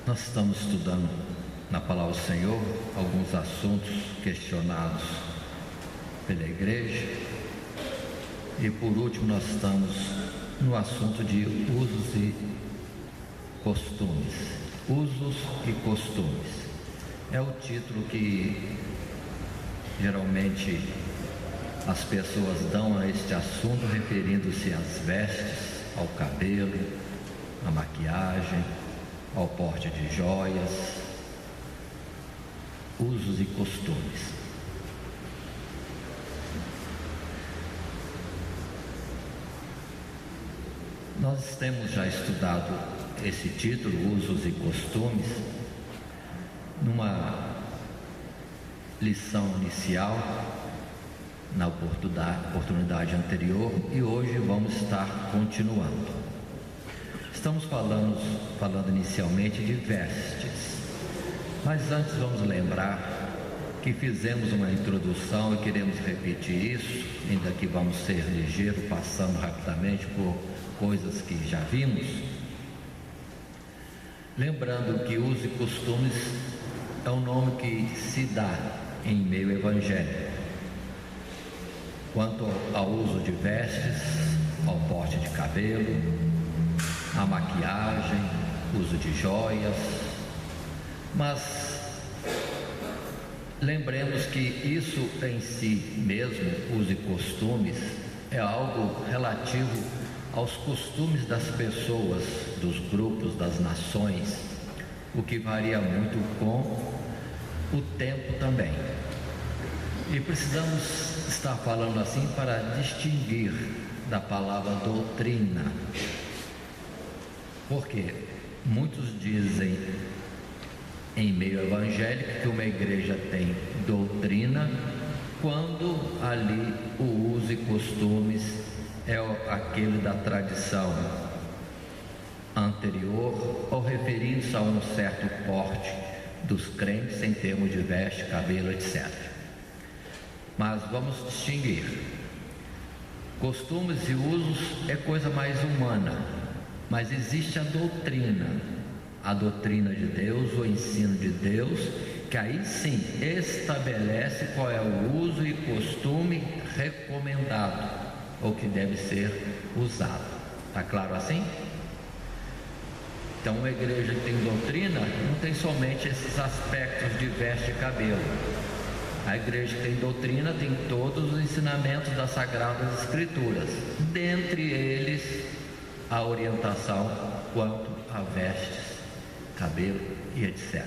Nós estamos estudando na Palavra do Senhor alguns assuntos questionados pela igreja, e por último nós estamos no assunto de usos e costumes. Usos e costumes é o título que geralmente as pessoas dão a este assunto, referindo-se às vestes, ao cabelo, à maquiagem, ao porte de joias. Usos e costumes. Nós temos já estudado esse título, usos e costumes, numa lição inicial, na oportunidade anterior, e hoje vamos estar continuando. Estamos falando inicialmente de vestes, mas antes vamos lembrar que fizemos uma introdução e queremos repetir isso, ainda que vamos ser ligeiros, passando rapidamente por coisas que já vimos. Lembrando que usos e costumes é um nome que se dá em meio evangélico. Quanto ao uso de vestes, ao porte de cabelo, à maquiagem, uso de joias, mas lembremos que isso em si mesmo, usos e costumes, é algo relativo aos costumes das pessoas, dos grupos, das nações, o que varia muito com o tempo também. E precisamos estar falando assim para distinguir da palavra doutrina, porque muitos dizem em meio evangélico que uma igreja tem doutrina, quando ali o uso e costumes é aquele da tradição anterior, ou referindo-se a um certo porte dos crentes em termos de veste, cabelo, etc. Mas vamos distinguir. Costumes e usos é coisa mais humana, mas existe a doutrina de Deus, o ensino de Deus, que aí sim estabelece qual é o uso e costume recomendado, ou que deve ser usado. Está claro assim? Então, uma igreja que tem doutrina não tem somente esses aspectos de veste e cabelo. A igreja que tem doutrina tem todos os ensinamentos das Sagradas Escrituras, dentre eles a orientação quanto a vestes, cabelo e etc.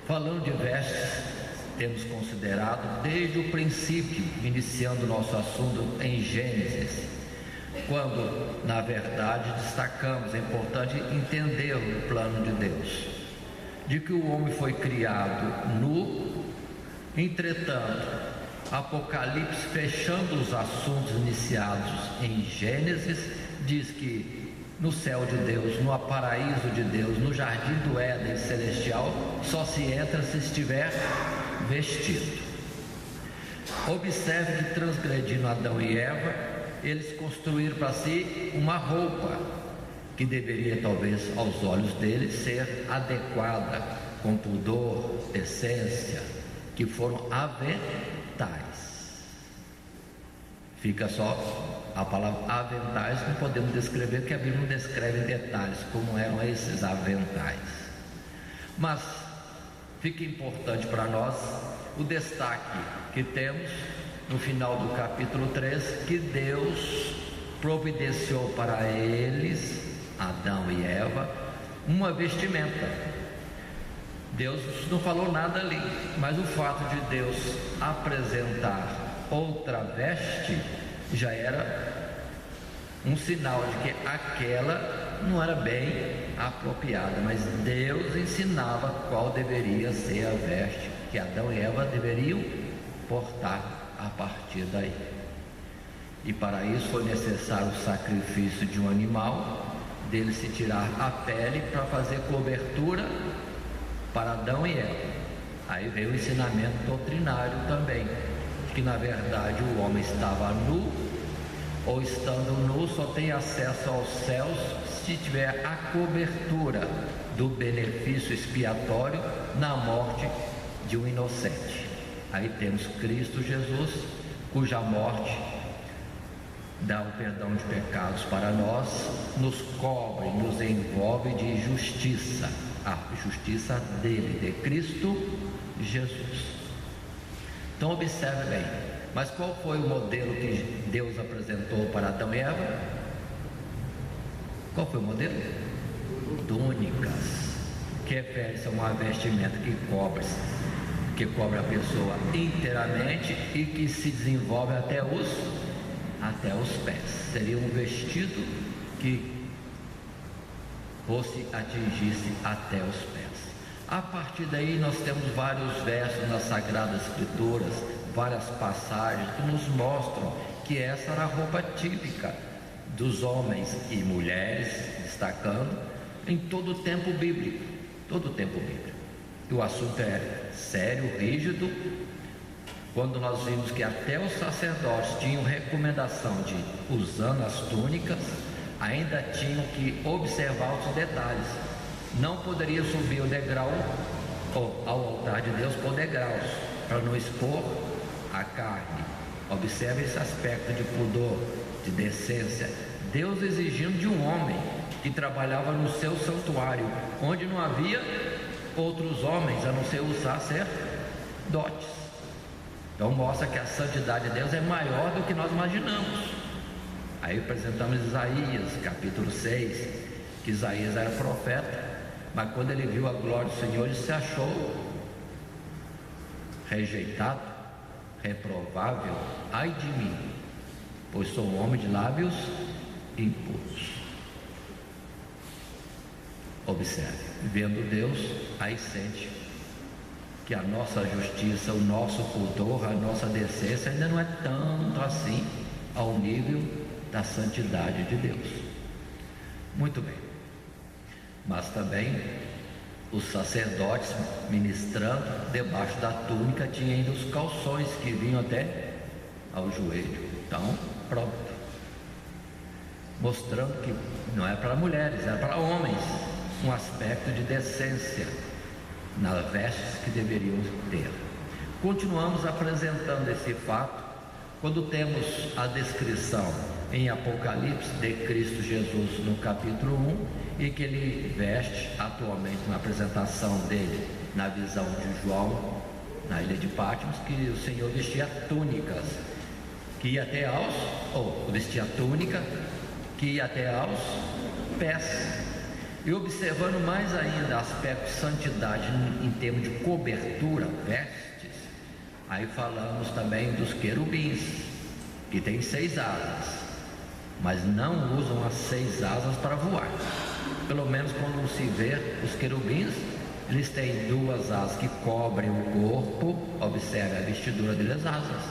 Falando de vestes, temos considerado desde o princípio, iniciando o nosso assunto em Gênesis, quando na verdade destacamos, é importante entender o plano de Deus, de que o homem foi criado nu. Entretanto, Apocalipse, fechando os assuntos iniciados em Gênesis, diz que no céu de Deus, no paraíso de Deus, no jardim do Éden celestial, só se entra se estiver vestido. Observe que, transgredindo Adão e Eva, eles construíram para si uma roupa que deveria, talvez, aos olhos deles, ser adequada, com pudor, decência, que foram aventais. Fica só a palavra aventais, não podemos descrever, porque a Bíblia não descreve em detalhes como eram esses aventais. Mas fica importante para nós o destaque que temos no final do capítulo 3, que Deus providenciou para eles, Adão e Eva, uma vestimenta. Deus não falou nada ali, mas o fato de Deus apresentar outra veste já era um sinal de que aquela não era bem apropriada, mas Deus ensinava qual deveria ser a veste que Adão e Eva deveriam portar a partir daí. E para isso foi necessário o sacrifício de um animal, dele se tirar a pele para fazer cobertura para Adão e Eva. Aí veio o ensinamento doutrinário também, que na verdade o homem estava nu, ou estando nu só tem acesso aos céus se tiver a cobertura do benefício expiatório na morte de um inocente. Aí temos Cristo Jesus, cuja morte dá o perdão de pecados para nós, nos cobre, nos envolve de justiça, a justiça dele, de Cristo Jesus. Então observe bem, mas qual foi o modelo que Deus apresentou para Adão e Eva? Qual foi o modelo? Túnicas, que refere-se a uma vestimenta que cobre a pessoa inteiramente e que se desenvolve até os pés. Seria um vestido que atingisse até os pés. A partir daí nós temos vários versos nas Sagradas Escrituras, várias passagens que nos mostram que essa era a roupa típica dos homens e mulheres, destacando em todo o tempo bíblico, E o assunto é sério, rígido. Quando nós vimos que até os sacerdotes tinham recomendação de, usando as túnicas, ainda tinham que observar os detalhes. Não poderia subir o degrau ao altar de Deus por degraus, para não expor a carne. Observe esse aspecto de pudor, de decência. Deus exigindo de um homem que trabalhava no seu santuário, onde não havia outros homens a não ser os sacerdotes. Então mostra que a santidade de Deus é maior do que nós imaginamos. Aí apresentamos Isaías, capítulo 6, que Isaías era profeta, mas quando ele viu a glória do Senhor, ele se achou rejeitado, reprovável. Ai de mim, pois sou um homem de lábios impuros. Observe, vendo Deus, aí sente que a nossa justiça, o nosso pudor, a nossa decência ainda não é tanto assim ao nível da santidade de Deus. Muito bem, mas também os sacerdotes ministrando debaixo da túnica tinha ainda os calções que vinham até ao joelho. Então, pronto, mostrando que não é para mulheres, é para homens, um aspecto de decência nas vestes que deveriam ter. Continuamos apresentando esse fato quando temos a descrição em Apocalipse de Cristo Jesus no capítulo 1, e que ele veste atualmente na apresentação dele na visão de João na ilha de Patmos, que o Senhor vestia túnicas que ia até vestia túnica que ia até aos pés. E observando mais ainda aspecto de santidade em termos de cobertura, vestes, aí falamos também dos querubins, que tem 6 asas, mas não usam as 6 asas para voar. Pelo menos quando se vê os querubins, eles têm 2 asas que cobrem o corpo. Observe a vestidura deles, asas.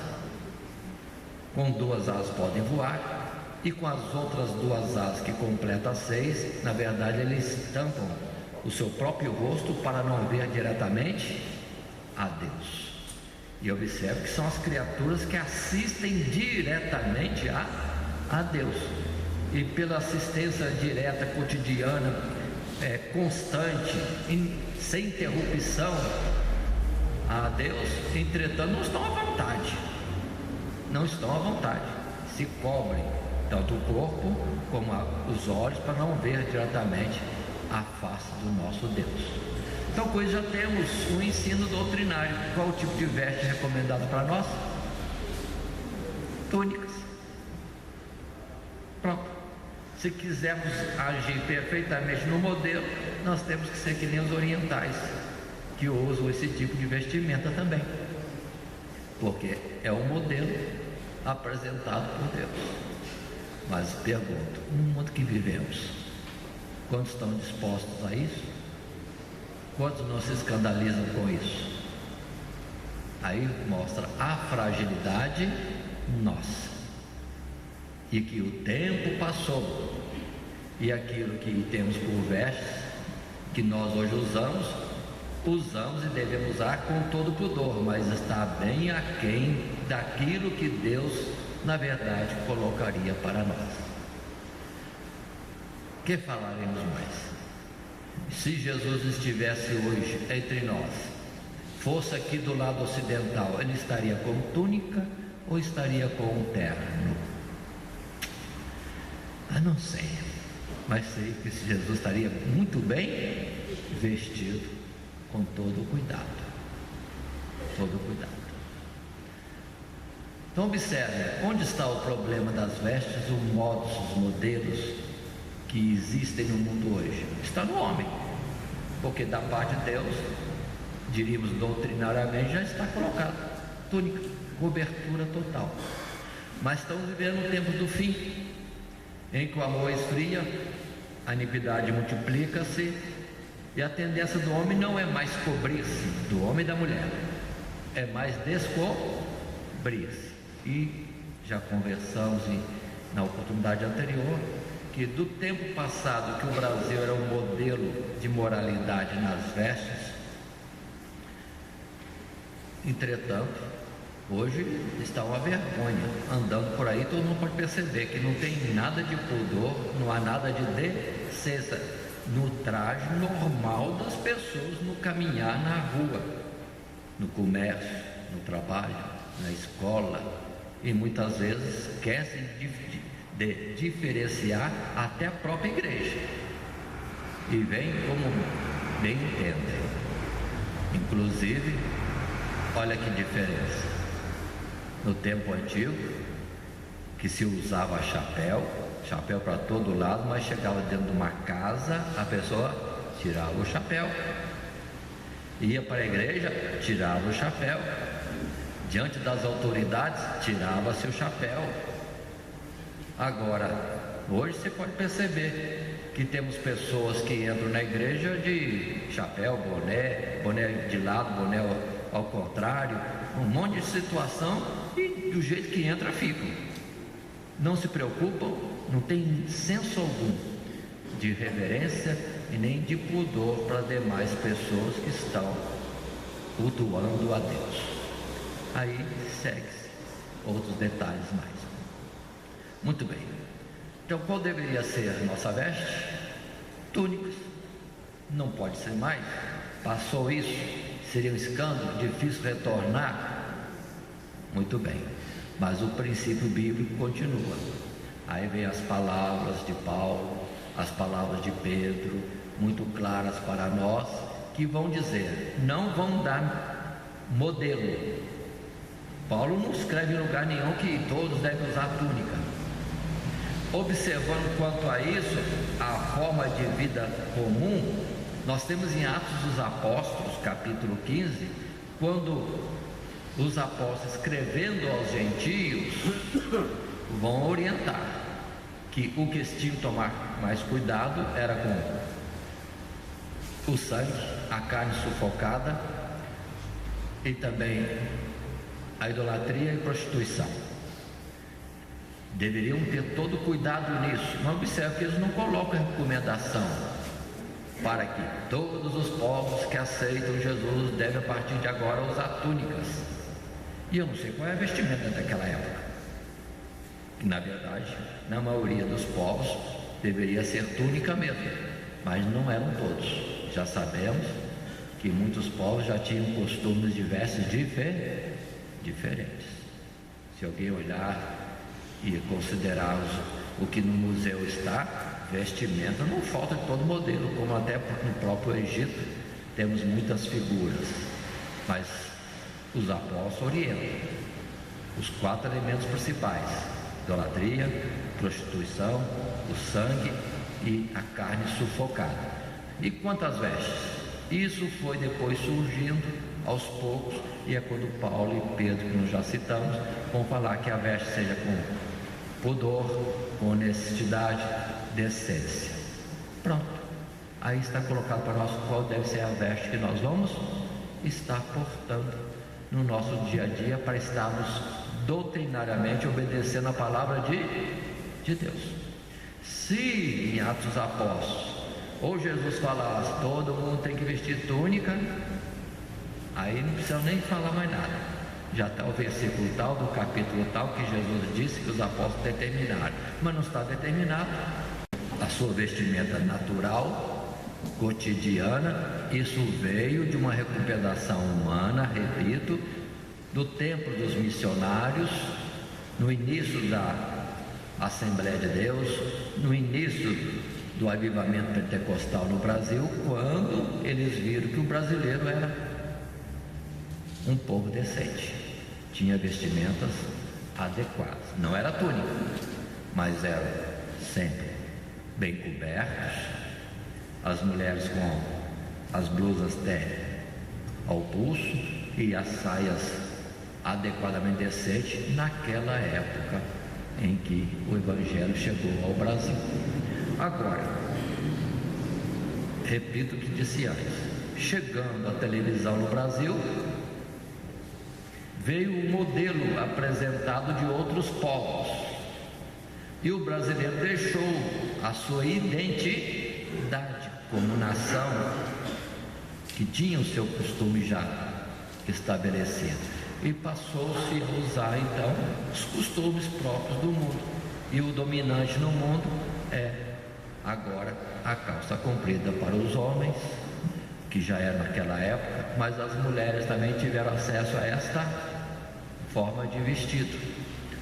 Com 2 asas podem voar. E com as outras 2 asas que completam as 6, na verdade eles tampam o seu próprio rosto para não ver diretamente a Deus. E observe que são as criaturas que assistem diretamente a Deus. E pela assistência direta, cotidiana, constante, sem interrupção a Deus, entretanto não estão à vontade, se cobrem tanto o corpo como os olhos para não ver diretamente a face do nosso Deus. Então, pois já temos o ensino doutrinário. Qual o tipo de veste recomendado para nós? Túnicas. Pronto. Se quisermos agir perfeitamente no modelo, nós temos que ser que nem os orientais, que usam esse tipo de vestimenta também, porque é um modelo apresentado por Deus. Mas pergunto, no mundo que vivemos, quantos estão dispostos a isso? Quantos não se escandalizam com isso? Aí mostra a fragilidade nossa, e que o tempo passou, e aquilo que temos por vestes, que nós hoje usamos e devemos usar com todo pudor, mas está bem aquém daquilo que Deus na verdade colocaria para nós. Que falaremos mais? Se Jesus estivesse hoje entre nós, fosse aqui do lado ocidental, ele estaria com túnica ou estaria com um terno? Não sei, mas sei que Jesus estaria muito bem vestido, com todo cuidado. Todo cuidado. Então observe, onde está o problema das vestes, os modos, os modelos que existem no mundo hoje? Está no homem, porque da parte de Deus, diríamos doutrinariamente, já está colocado túnica, cobertura total. Mas estamos vivendo um tempo do fim, em que o amor esfria, a iniquidade multiplica-se, e a tendência do homem não é mais cobrir-se, do homem e da mulher, é mais descobrir-se. E já conversamos na oportunidade anterior que do tempo passado, que o Brasil era um modelo de moralidade nas vestes, entretanto, hoje está uma vergonha. Andando por aí, todo mundo pode perceber que não tem nada de pudor, não há nada de decência no traje normal das pessoas, no caminhar na rua, no comércio, no trabalho, na escola, e muitas vezes esquecem de diferenciar até a própria igreja, e vem como bem entendem. Inclusive, olha que diferença. No tempo antigo, que se usava chapéu para todo lado, mas chegava dentro de uma casa, a pessoa tirava o chapéu, ia para a igreja, tirava o chapéu, diante das autoridades, tirava-se o chapéu. Agora, hoje você pode perceber que temos pessoas que entram na igreja de chapéu, boné de lado, boné ao contrário, um monte de situação, e do jeito que entra ficam. Não se preocupam, não tem senso algum de reverência e nem de pudor para as demais pessoas que estão cultuando a Deus. Aí segue-se outros detalhes mais. Muito bem. Então, qual deveria ser a nossa veste? Túnicas. Não pode ser mais. Passou isso, seria um escândalo, difícil retornar. Muito bem. Mas o princípio bíblico continua. Aí vem as palavras de Paulo, as palavras de Pedro, muito claras para nós, que vão dizer, não vão dar modelo. Paulo não escreve em lugar nenhum que todos devem usar túnica. Observando quanto a isso, a forma de vida comum, nós temos em Atos dos Apóstolos, capítulo 15, quando os apóstolos, escrevendo aos gentios, vão orientar que o que eles tinham que tomar mais cuidado era com o sangue, a carne sufocada e também a idolatria e prostituição. Deveriam ter todo cuidado nisso. Mas observe que eles não colocam recomendação para que todos os povos que aceitam Jesus devem a partir de agora usar túnicas. E eu não sei qual é a vestimenta daquela época. Na verdade, na maioria dos povos deveria ser túnica mesmo, mas não eram todos. Já sabemos que muitos povos já tinham costumes de vestes diferentes. Se alguém olhar e considerar o que no museu está, vestimenta não falta de todo modelo, como até no próprio Egito temos muitas figuras, mas os apóstolos orientam os 4 elementos principais: idolatria, prostituição, o sangue e a carne sufocada. E quanto às vestes? Isso foi depois surgindo aos poucos, e é quando Paulo e Pedro, que nós já citamos, vão falar que a veste seja com pudor, com honestidade, decência. Pronto, aí está colocado para nós qual deve ser a veste que nós vamos estar portando no nosso dia a dia, para estarmos doutrinariamente obedecendo a palavra de Deus. Se em Atos dos Apóstolos ou Jesus falasse todo mundo tem que vestir túnica, aí não precisa nem falar mais nada. Já está o versículo tal, do capítulo tal, que Jesus disse que os apóstolos determinaram, mas não está determinado. A sua vestimenta natural cotidiana. Isso veio de uma recuperação humana, repito, do tempo dos missionários, no início da Assembleia de Deus, no início do avivamento pentecostal no Brasil, quando eles viram que o brasileiro era um povo decente, tinha vestimentas adequadas, não era túnica, mas eram sempre bem cobertos, as mulheres com as blusas até ao pulso e as saias adequadamente decentes naquela época em que o Evangelho chegou ao Brasil. Agora, repito o que disse antes, chegando a televisão no Brasil, veio o modelo apresentado de outros povos, e o brasileiro deixou a sua identidade como nação que tinha o seu costume já estabelecido, e passou-se a usar então os costumes próprios do mundo, e o dominante no mundo é agora a calça comprida para os homens, que já era naquela época, mas as mulheres também tiveram acesso a esta forma de vestido,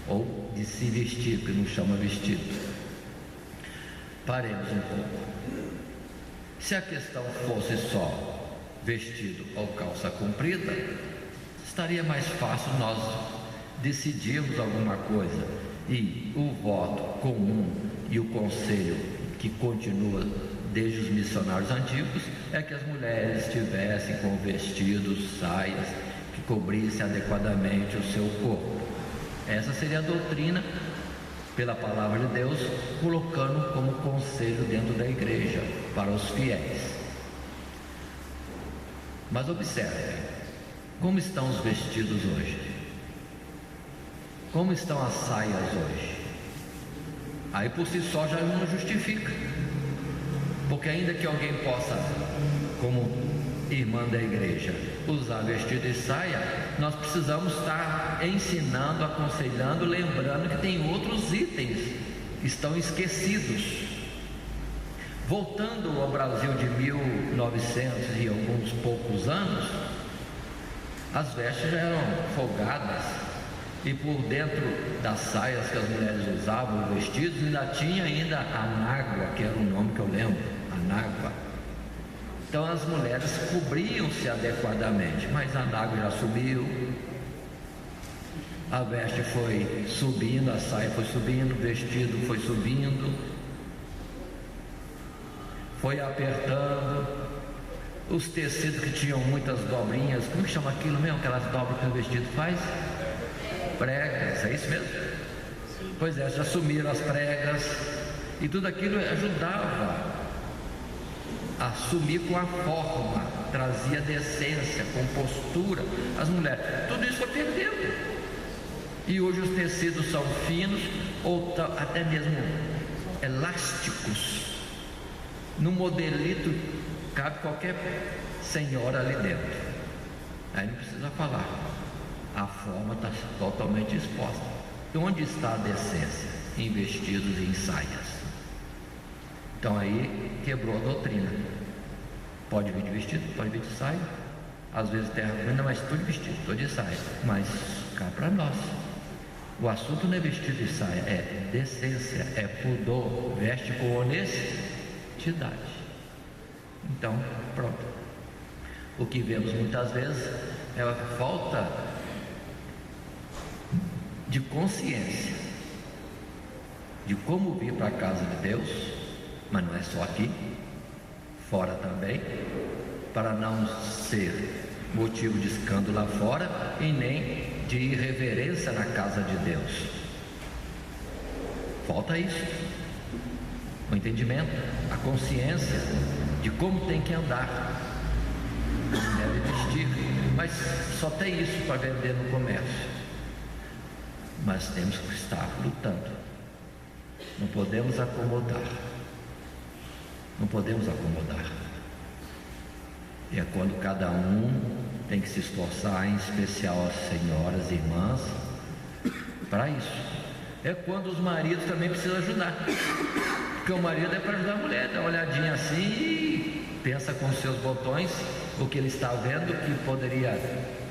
ou de se vestir, que não chama vestido. Paremos um pouco. Se a questão fosse só vestido ou calça comprida, estaria mais fácil nós decidirmos alguma coisa, e o voto comum e o conselho que continua desde os missionários antigos é que as mulheres estivessem com vestidos, saias que cobrissem adequadamente o seu corpo. Essa seria a doutrina, pela palavra de Deus, colocando como conselho dentro da igreja para os fiéis. Mas observe, como estão os vestidos hoje? Como estão as saias hoje? Aí por si só já não justifica, porque ainda que alguém possa, como irmã da igreja, usar vestido e saia, nós precisamos estar ensinando, aconselhando, lembrando que tem outros itens que estão esquecidos. Voltando ao Brasil de 1900 e alguns poucos anos, as vestes já eram folgadas, e por dentro das saias que as mulheres usavam, os vestidos, ainda tinha a anágua, que era o nome que eu lembro, anágua. Então as mulheres cobriam-se adequadamente, mas a anágua já subiu, a veste foi subindo, a saia foi subindo, o vestido foi subindo, foi apertando, os tecidos que tinham muitas dobrinhas, como que chama aquilo mesmo, aquelas dobras que o vestido faz? Pregas, é isso mesmo? Pois é, já sumiram as pregas, e tudo aquilo ajudava a sumir com a forma, trazia decência, compostura, as mulheres, tudo isso foi perdendo, e hoje os tecidos são finos, ou até mesmo elásticos, no modelito cabe qualquer senhora ali dentro, aí não precisa falar, a forma está totalmente exposta. E onde está a decência? Em vestidos e em saias. Então aí quebrou a doutrina. Pode vir de vestido, pode vir de saia, às vezes terra comida, mas tudo de vestido, tudo de saia. Mas cá para nós, o assunto não é vestido e saia, é decência, é pudor, veste com honestidade. Então, pronto. O que vemos muitas vezes é a falta de consciência de como vir para a casa de Deus, mas não é só aqui, fora também, para não ser motivo de escândalo lá fora e nem de irreverência na casa de Deus. Falta isso, o entendimento, a consciência de como tem que andar, como deve vestir, mas só tem isso para vender no comércio. Mas temos que estar lutando, não podemos acomodar, não podemos acomodar. E é quando cada um tem que se esforçar, em especial as senhoras e irmãs, para isso. É quando os maridos também precisam ajudar, porque o marido é para ajudar a mulher, dá uma olhadinha assim, pensa com seus botões o que ele está vendo, que poderia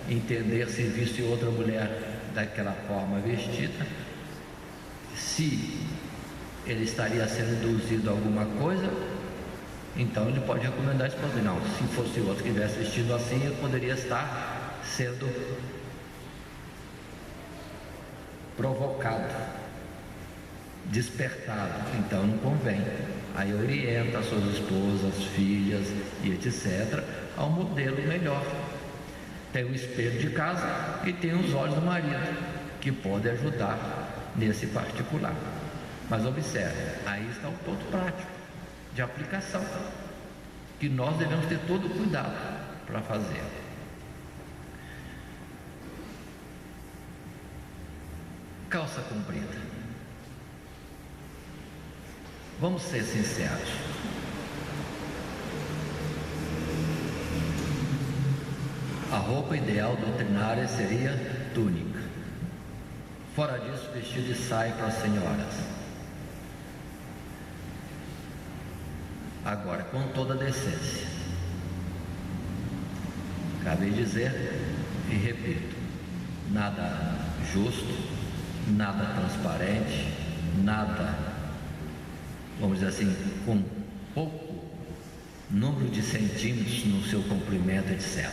entender se visse outra mulher daquela forma vestida, se ele estaria sendo induzido a alguma coisa, então ele pode recomendar a esposa. Não, se fosse outro que estivesse vestido assim, ele poderia estar sendo provocado, despertado, então não convém. Aí orienta as suas esposas, filhas e etc. ao modelo melhor. Tem o espelho de casa e tem os olhos do marido, que pode ajudar nesse particular. Mas observe, aí está o ponto prático de aplicação, que nós devemos ter todo o cuidado para fazer. Calça comprida. Vamos ser sinceros. A roupa ideal doutrinária seria túnica. Fora disso, vestido de saia para as senhoras. Agora, com toda a decência. Acabei de dizer e repito: nada justo, nada transparente, nada, vamos dizer assim, com pouco número de centímetros no seu comprimento, etc.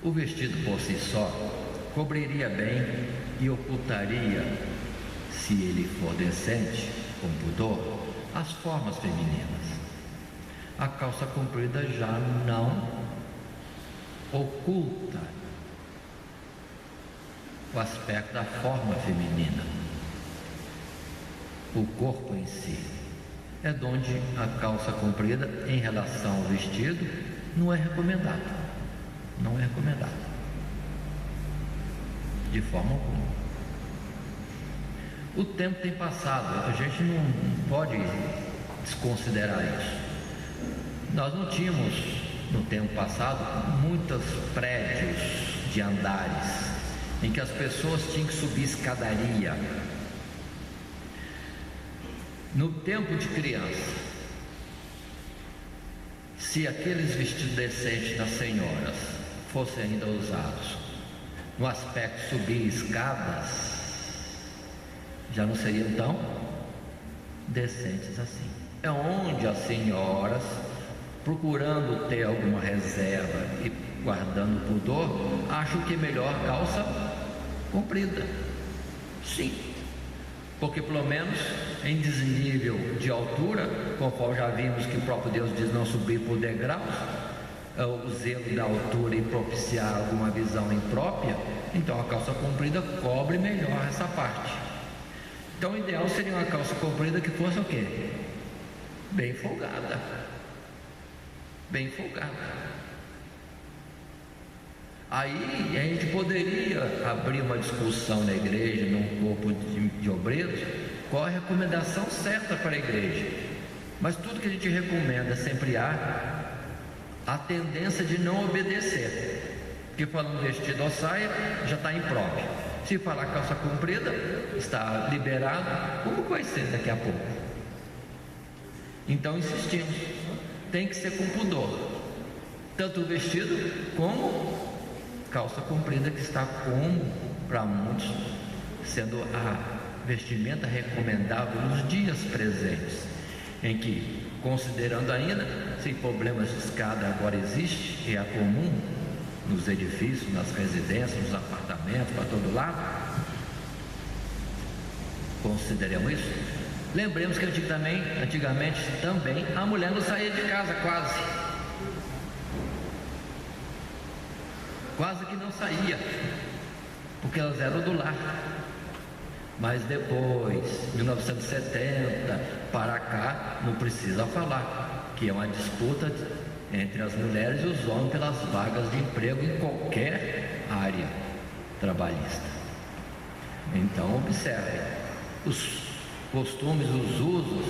O vestido por si só cobriria bem e ocultaria, se ele for decente, com pudor, as formas femininas. A calça comprida já não oculta o aspecto da forma feminina, o corpo em si. É de onde a calça comprida, em relação ao vestido, não é recomendado. Não é recomendado de forma alguma. O tempo tem passado, a gente não pode desconsiderar isso. Nós não tínhamos no tempo passado muitos prédios de andares em que as pessoas tinham que subir escadaria. No tempo de criança, se aqueles vestidos decentes das senhoras fossem ainda usados no aspecto subir escadas, já não seriam tão decentes assim. É onde as senhoras, procurando ter alguma reserva e guardando pudor, acham que é melhor calça comprida. Sim, porque pelo menos em desnível de altura, conforme já vimos que o próprio Deus diz não subir por degraus, o zelo da altura e propiciar alguma visão imprópria, então a calça comprida cobre melhor essa parte. Então o ideal seria uma calça comprida que fosse o quê? Bem folgada. Bem folgada. Aí a gente poderia abrir uma discussão na igreja, num corpo de obreiros, qual a recomendação certa para a igreja. Mas tudo que a gente recomenda sempre há a tendência de não obedecer, porque falando vestido ou saia já está impróprio. Se falar calça comprida, está liberado. Como vai ser daqui a pouco? Então insistimos, tem que ser com pudor, tanto o vestido como calça comprida, que está como para muitos sendo a vestimenta recomendável nos dias presentes, em que, considerando ainda se problemas de escada agora existe e é comum nos edifícios, nas residências, nos apartamentos, para todo lado, consideremos isso. Lembremos que antigamente também a mulher não saía de casa quase que não saía, porque elas eram do lar. Mas depois, 1970 para cá, não precisa falar que é uma disputa entre as mulheres e os homens pelas vagas de emprego em qualquer área trabalhista. Então observe, os costumes, os usos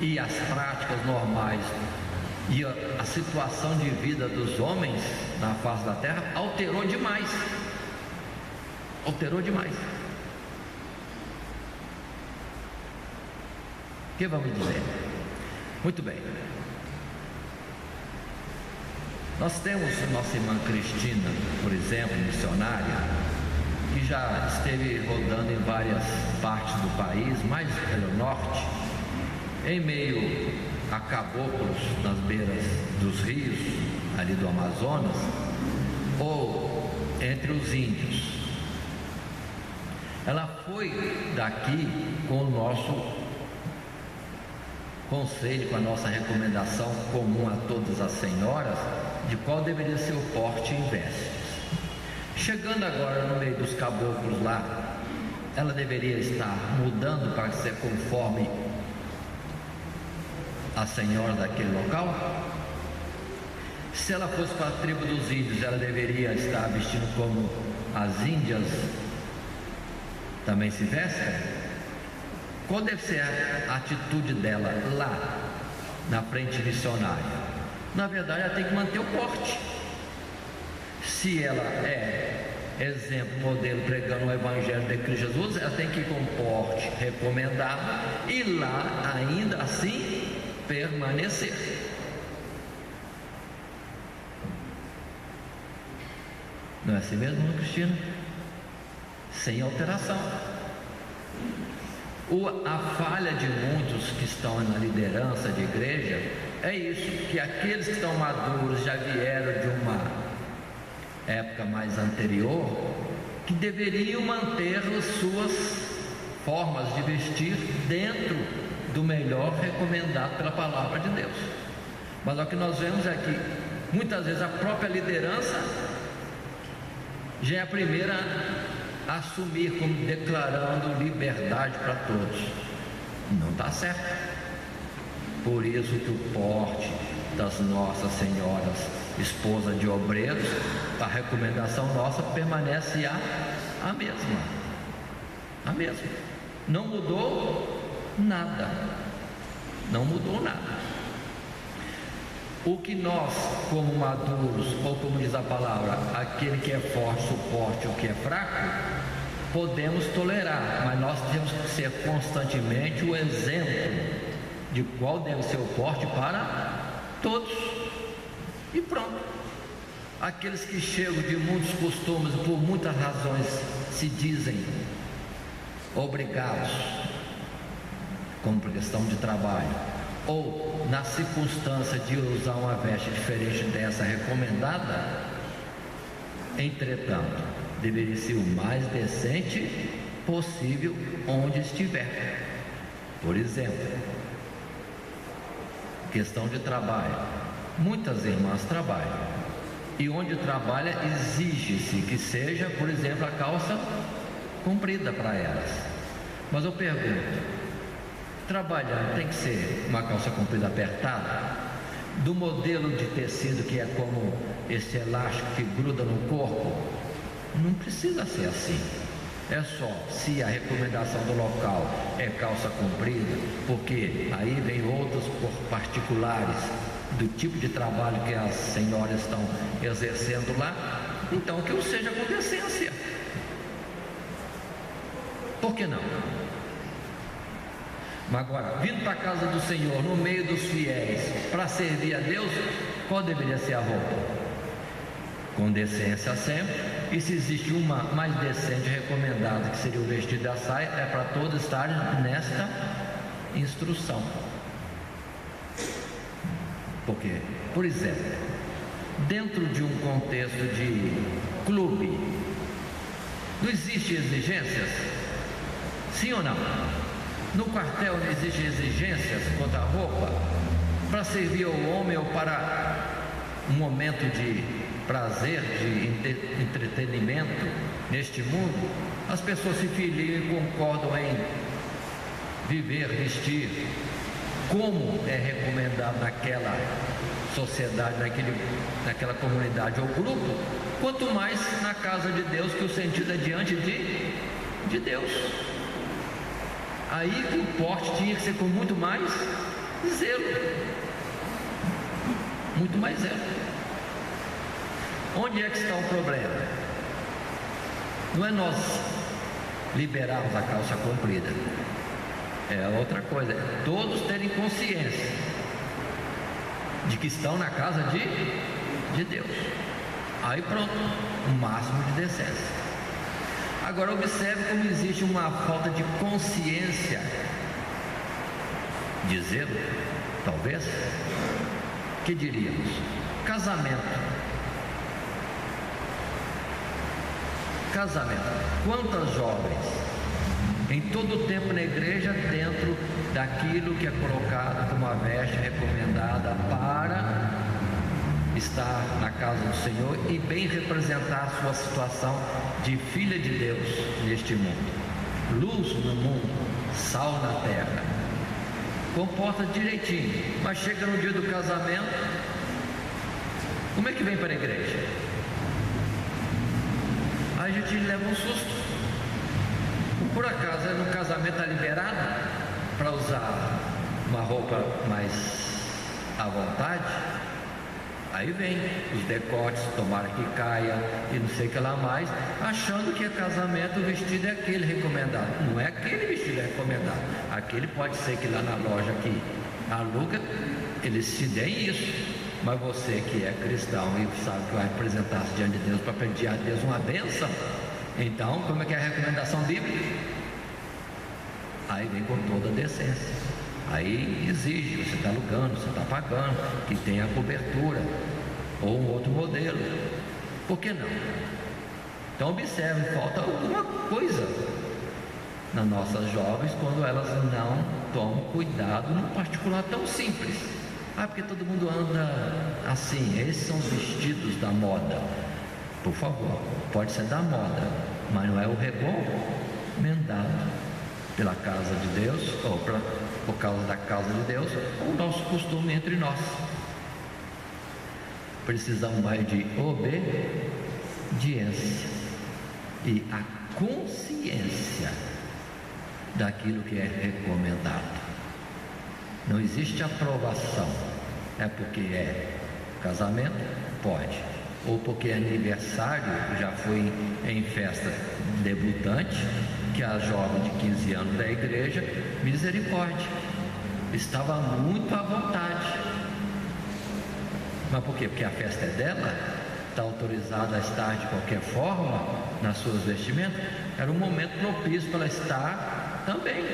e as práticas normais e a situação de vida dos homens na face da terra alterou demais. O que vamos dizer? Muito bem. Nós temos nossa irmã Cristina, por exemplo, missionária, que já esteve rodando em várias partes do país, mais pelo norte, em meio a caboclos nas beiras dos rios, ali do Amazonas, ou entre os índios. Ela foi daqui com o nosso conselho, com a nossa recomendação comum a todas as senhoras, de qual deveria ser o porte em vestes. Chegando agora no meio dos caboclos lá, ela deveria estar mudando para ser conforme a senhora daquele local? Se ela fosse para a tribo dos índios, ela deveria estar vestindo como as índias também se vestem? Qual deve ser a atitude dela lá na frente missionária? Na verdade, ela tem que manter o porte. Se ela é exemplo, modelo, pregando o Evangelho de Cristo Jesus, ela tem que ir com o porte recomendado e lá ainda assim permanecer. Não é assim mesmo, Cristina? Sem alteração. A falha de muitos que estão na liderança de igreja é isso, que aqueles que estão maduros já vieram de uma época mais anterior, que deveriam manter as suas formas de vestir dentro do melhor recomendado pela palavra de Deus. Mas o que nós vemos é que muitas vezes a própria liderança já é a primeira a assumir como declarando liberdade para todos. Não está certo. Por isso que o porte das nossas senhoras, esposa de obreiros, a recomendação nossa permanece a mesma. A mesma. Não mudou nada. Não mudou nada. O que nós, como maduros, ou como diz a palavra, aquele que é forte suporte o que é fraco, podemos tolerar, mas nós temos que ser constantemente o exemplo de qual deve ser o porte para todos. E pronto. Aqueles que chegam de muitos costumes, por muitas razões, se dizem obrigados, como por questão de trabalho, ou na circunstância de usar uma veste diferente dessa recomendada, entretanto, deveria ser o mais decente possível onde estiver. Por exemplo, questão de trabalho. Muitas irmãs trabalham, e onde trabalha exige-se que seja, por exemplo, a calça comprida para elas. Mas eu pergunto, trabalhando tem que ser uma calça comprida apertada, do modelo de tecido que é como esse elástico que gruda no corpo? Não precisa ser assim. É só se a recomendação do local é calça comprida, porque aí vem outros particulares do tipo de trabalho que as senhoras estão exercendo lá, então que o seja com decência. Por que não? Mas agora, vindo para a casa do Senhor, no meio dos fiéis, para servir a Deus, qual deveria ser a roupa? Com decência sempre. E se existe uma mais decente recomendada, que seria o vestido da saia, é para todos estarem nesta instrução. Porque, por exemplo, dentro de um contexto de clube, não existem exigências? Sim ou não? No quartel não existem exigências quanto à roupa? Para servir ao homem ou para um momento de prazer, de entretenimento neste mundo, as pessoas se filiam e concordam em viver, vestir como é recomendado naquela sociedade, naquela comunidade ou grupo, quanto mais na casa de Deus, que o sentido é diante de Deus. Aí que o porte tinha que ser com muito mais zelo, muito mais zelo. Onde é que está o problema? Não é nós liberarmos a calça comprida. é outra coisa. Todos terem consciência de que estão na casa de Deus. Aí pronto, o máximo de decência. Agora observe como existe uma falta de consciência, de zelo, talvez, que diríamos, casamento. Quantas jovens em todo o tempo na igreja, dentro daquilo que é colocado como a veste recomendada para estar na casa do Senhor e bem representar a sua situação de filha de Deus neste mundo, luz no mundo, sal na terra, comporta direitinho, mas chega no dia do casamento, como é que vem para a igreja? Aí a gente leva um susto. Por acaso no casamento está liberado para usar uma roupa mais à vontade? Aí vem os decotes, tomara que caia e não sei o que lá mais, achando que é casamento, o vestido é aquele recomendado. Não é aquele vestido recomendado. Aquele pode ser que lá na loja que aluga, eles te deem isso. Mas você que é cristão e sabe que vai apresentar-se diante de Deus para pedir a Deus uma bênção, então como é que é a recomendação bíblica? Aí vem com toda a decência. Aí exige, você está alugando, você está pagando, que tenha cobertura, ou um outro modelo. Por que não? Então observe, falta alguma coisa nas nossas jovens quando elas não tomam cuidado num particular tão simples. Porque todo mundo anda assim, esses são os vestidos da moda. Por favor, pode ser da moda, mas não é o recomendado pela casa de Deus, ou por causa da casa de Deus, ou o nosso costume entre nós. Precisamos mais de obediência e a consciência daquilo que é recomendado. Não existe aprovação. É porque é casamento? Pode. Ou porque é aniversário, já fui em festa debutante, que a jovem de 15 anos da igreja, misericórdia, estava muito à vontade. Mas por quê? Porque a festa é dela, está autorizada a estar de qualquer forma nas suas vestimentas. Era um momento propício para ela estar também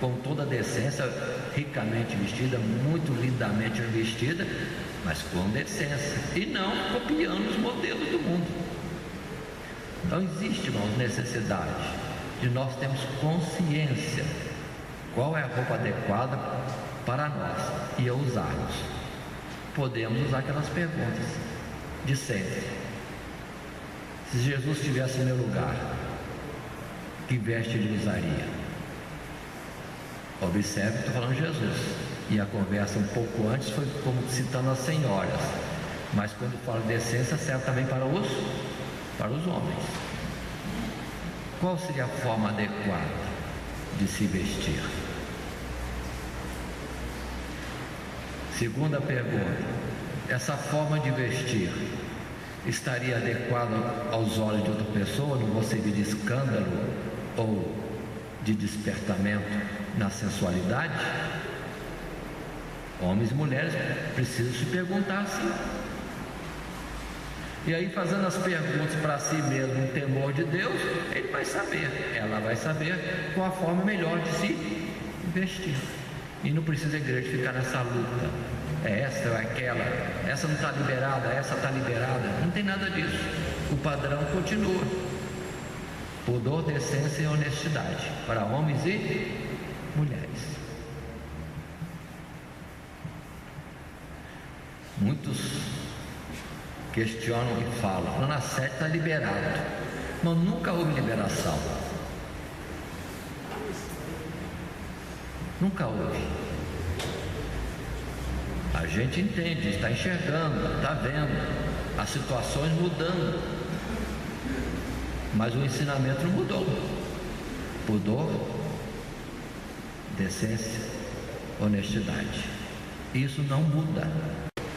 com toda a decência, ricamente vestida, muito lindamente vestida, mas com decência, e não copiando os modelos do mundo. Então existe, irmãos, necessidade de nós termos consciência qual é a roupa adequada para nós e a usarmos. Podemos usar aquelas perguntas de sempre. Se Jesus estivesse no meu lugar, que veste ele usaria? Observe, estou falando de Jesus. E a conversa um pouco antes foi como citando as senhoras. Mas quando falo de decência, serve também para os homens. Qual seria a forma adequada de se vestir? Segunda pergunta: essa forma de vestir estaria adequada aos olhos de outra pessoa? Não vou servir de escândalo ou de despertamento na sensualidade? Homens e mulheres precisam se perguntar assim. E aí, fazendo as perguntas para si mesmo, em temor de Deus, ele vai saber, ela vai saber qual a forma melhor de se vestir. E não precisa a igreja ficar nessa luta. É essa ou é aquela, essa não está liberada, essa está liberada. Não tem nada disso. O padrão continua: pudor, decência e honestidade para homens e mulheres. Muitos questionam e falam: na sede está liberado, mas nunca houve liberação. Nunca houve. A gente entende, está enxergando, está vendo as situações mudando, mas o ensinamento não mudou. Pudor, decência, honestidade, isso não muda.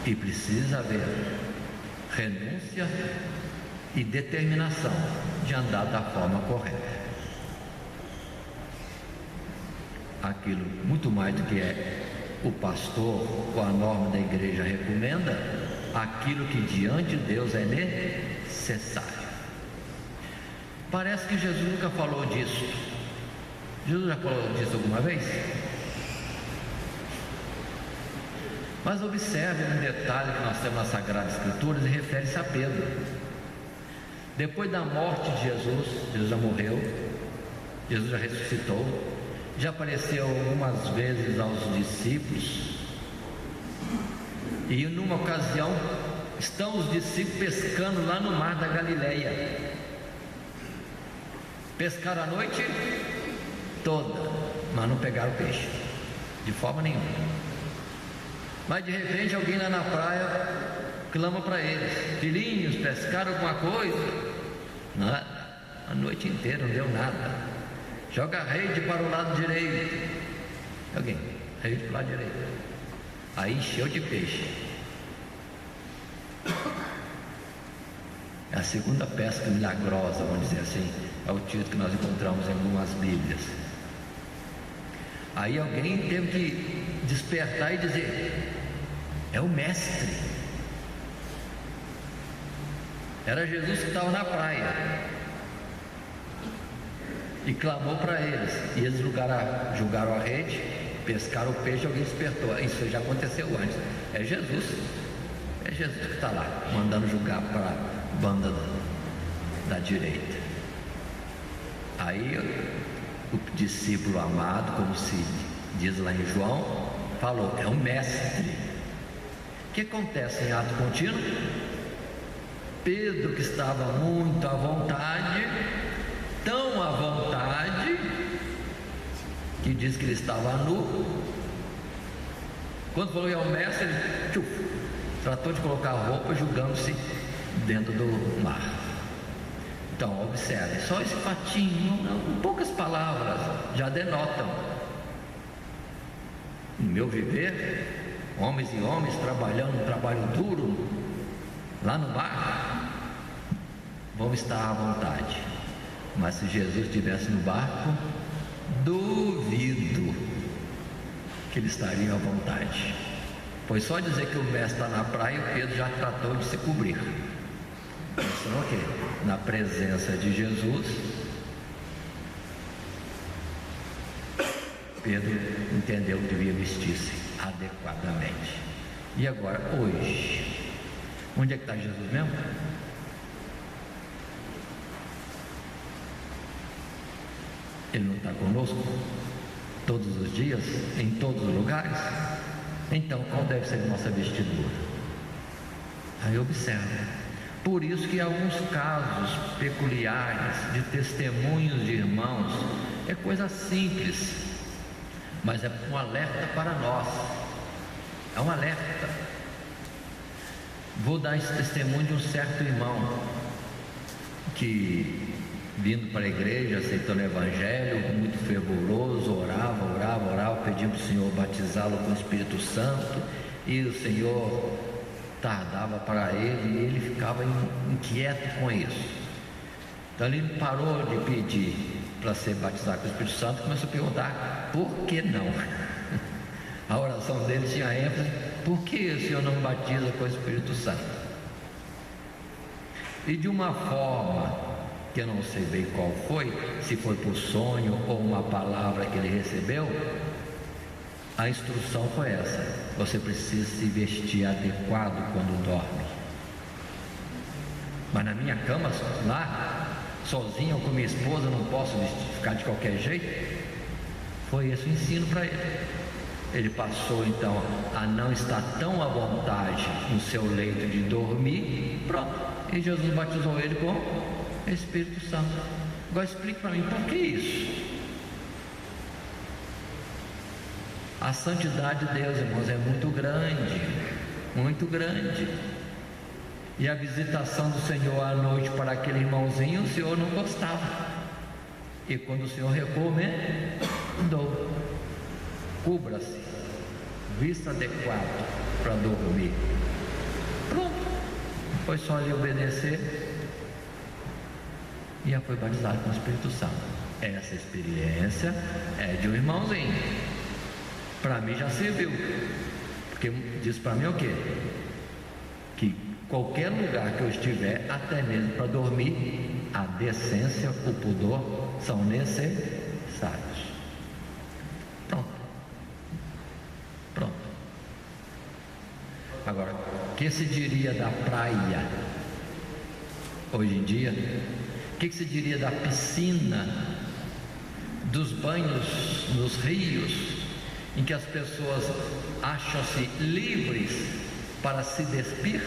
E precisa haver renúncia e determinação de andar da forma correta. aquilo muito mais do que é o pastor ou a norma da igreja recomenda, aquilo que diante de Deus é necessário. Parece que Jesus nunca falou disso. Jesus já falou disso alguma vez? Mas observe um detalhe que nós temos nas Sagradas Escrituras e refere-se a Pedro. Depois da morte de Jesus, Jesus já morreu, Jesus já ressuscitou, já apareceu algumas vezes aos discípulos, e numa ocasião estão os discípulos pescando lá no mar da Galileia. Pescaram a noite toda, mas não pegaram peixe, de forma nenhuma. Mas de repente alguém lá na praia clama para eles: filhinhos, pescaram alguma coisa? Nada, a noite inteira não deu nada. Joga a rede para o lado direito. Alguém, rede para o lado direito. Aí encheu de peixe. É a segunda pesca milagrosa, vamos dizer assim, é o título que nós encontramos em algumas Bíblias. Aí alguém teve que despertar e dizer: é o mestre. Era Jesus que estava na praia e clamou para eles, e eles julgaram a rede, pescaram o peixe, alguém despertou. Isso já aconteceu antes. É Jesus que está lá mandando julgar para a banda da direita. Aí o discípulo amado, como se diz lá em João, falou: é o mestre. O que acontece em ato contínuo? Pedro, que estava muito à vontade, tão à vontade, que diz que ele estava nu, quando falou que é o mestre, ele tratou de colocar a roupa, julgando-se dentro do mar. Então observe, só esse fatinho, não, poucas palavras já denotam. No meu viver, homens e homens trabalhando um trabalho duro lá no barco, vão estar à vontade. Mas se Jesus estivesse no barco, duvido que eles estariam à vontade. Pois só dizer que o mestre está na praia, o Pedro já tratou de se cobrir. Então, o quê? Na presença de Jesus, Pedro entendeu que devia vestir-se adequadamente. E agora, hoje, onde é que está Jesus mesmo? Ele não está conosco todos os dias, em todos os lugares? Então, qual deve ser a nossa vestidura? Aí observa. Por isso que alguns casos peculiares de testemunhos de irmãos é coisa simples, mas é um alerta para nós. É um alerta. Vou dar esse testemunho de um certo irmão que, vindo para a igreja, aceitando o evangelho, muito fervoroso, orava, pedindo para o Senhor batizá-lo com o Espírito Santo, e o Senhor tardava para ele, e ele ficava inquieto com isso. Então ele parou de pedir para ser batizado com o Espírito Santo e começou a perguntar: por que não? A oração dele tinha ênfase: por que o Senhor não batiza com o Espírito Santo? E de uma forma que eu não sei bem qual foi, se foi por sonho ou uma palavra que ele recebeu, a instrução foi essa: você precisa se vestir adequado quando dorme. Mas na minha cama, lá, sozinho ou com minha esposa, não posso ficar de qualquer jeito? Foi esse o ensino para ele. Ele passou então a não estar tão à vontade no seu leito de dormir. Pronto, e Jesus batizou ele com o Espírito Santo. Agora explique para mim, por que isso? A santidade de Deus, irmãos, é muito grande, muito grande. E a visitação do Senhor à noite para aquele irmãozinho, o Senhor não gostava. E quando o Senhor recomendou: cubra-se, vista adequado para dormir. Pronto, foi só ele obedecer e já foi batizado com o Espírito Santo. essa experiência é de um irmãozinho. Para mim já serviu, porque diz para mim o quê? Que qualquer lugar que eu estiver, até mesmo para dormir, a decência, o pudor são necessários. Pronto. Agora, o que se diria da praia hoje em dia? O que se diria da piscina, dos banhos nos rios, em que as pessoas acham-se livres para se despir?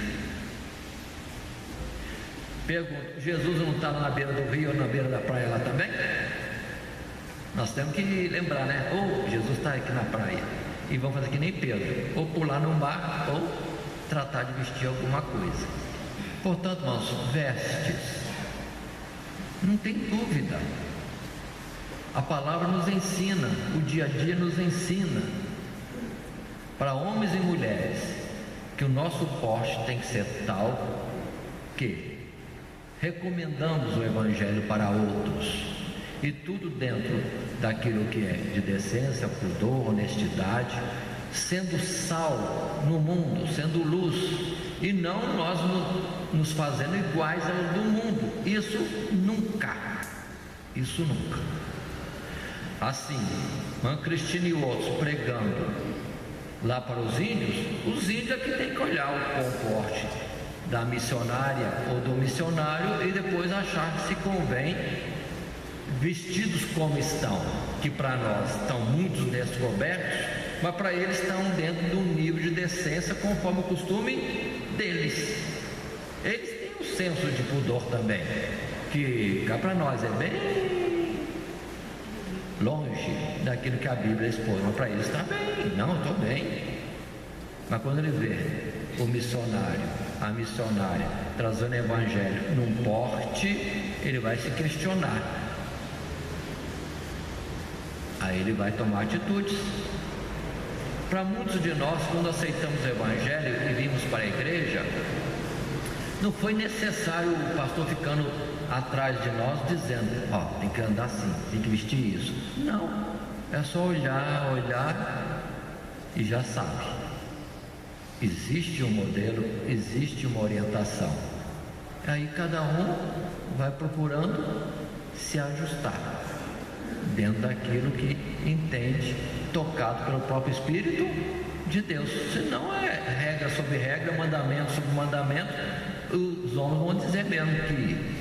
Pergunto, Jesus não estava na beira do rio ou na beira da praia lá também? Nós temos que lembrar, né? Ou Jesus está aqui na praia e vamos fazer que nem Pedro, ou pular no mar, ou tratar de vestir alguma coisa. Portanto, irmãos, vestes, não tem dúvida, a palavra nos ensina, o dia a dia nos ensina, para homens e mulheres, que o nosso porte tem que ser tal que recomendamos o Evangelho para outros, e tudo dentro daquilo que é de decência, pudor, honestidade, sendo sal no mundo, sendo luz, e não nós nos fazendo iguais aos do mundo. Isso nunca. Assim, uma Cristina e outros pregando lá para os índios é que tem que olhar o comporte da missionária ou do missionário e depois achar que se convém, vestidos como estão, que para nós estão muito descobertos, mas para eles estão dentro de um nível de decência conforme o costume deles. Eles têm um senso de pudor também, que cá para nós é bem longe daquilo que a Bíblia expõe, mas para eles está bem. Não, estou bem. Mas quando ele vê o missionário, a missionária trazendo o Evangelho num porte, ele vai se questionar. Aí ele vai tomar atitudes. Para muitos de nós, quando aceitamos o Evangelho e vimos para a igreja, não foi necessário o pastor ficando atrás de nós dizendo, ó, tem que andar assim, tem que vestir isso. Não, é só olhar e já sabe. Existe um modelo, existe uma orientação. Aí cada um vai procurando se ajustar dentro daquilo que entende, tocado pelo próprio Espírito de Deus. Senão é regra sobre regra, mandamento sobre mandamento. Os homens vão dizer mesmo que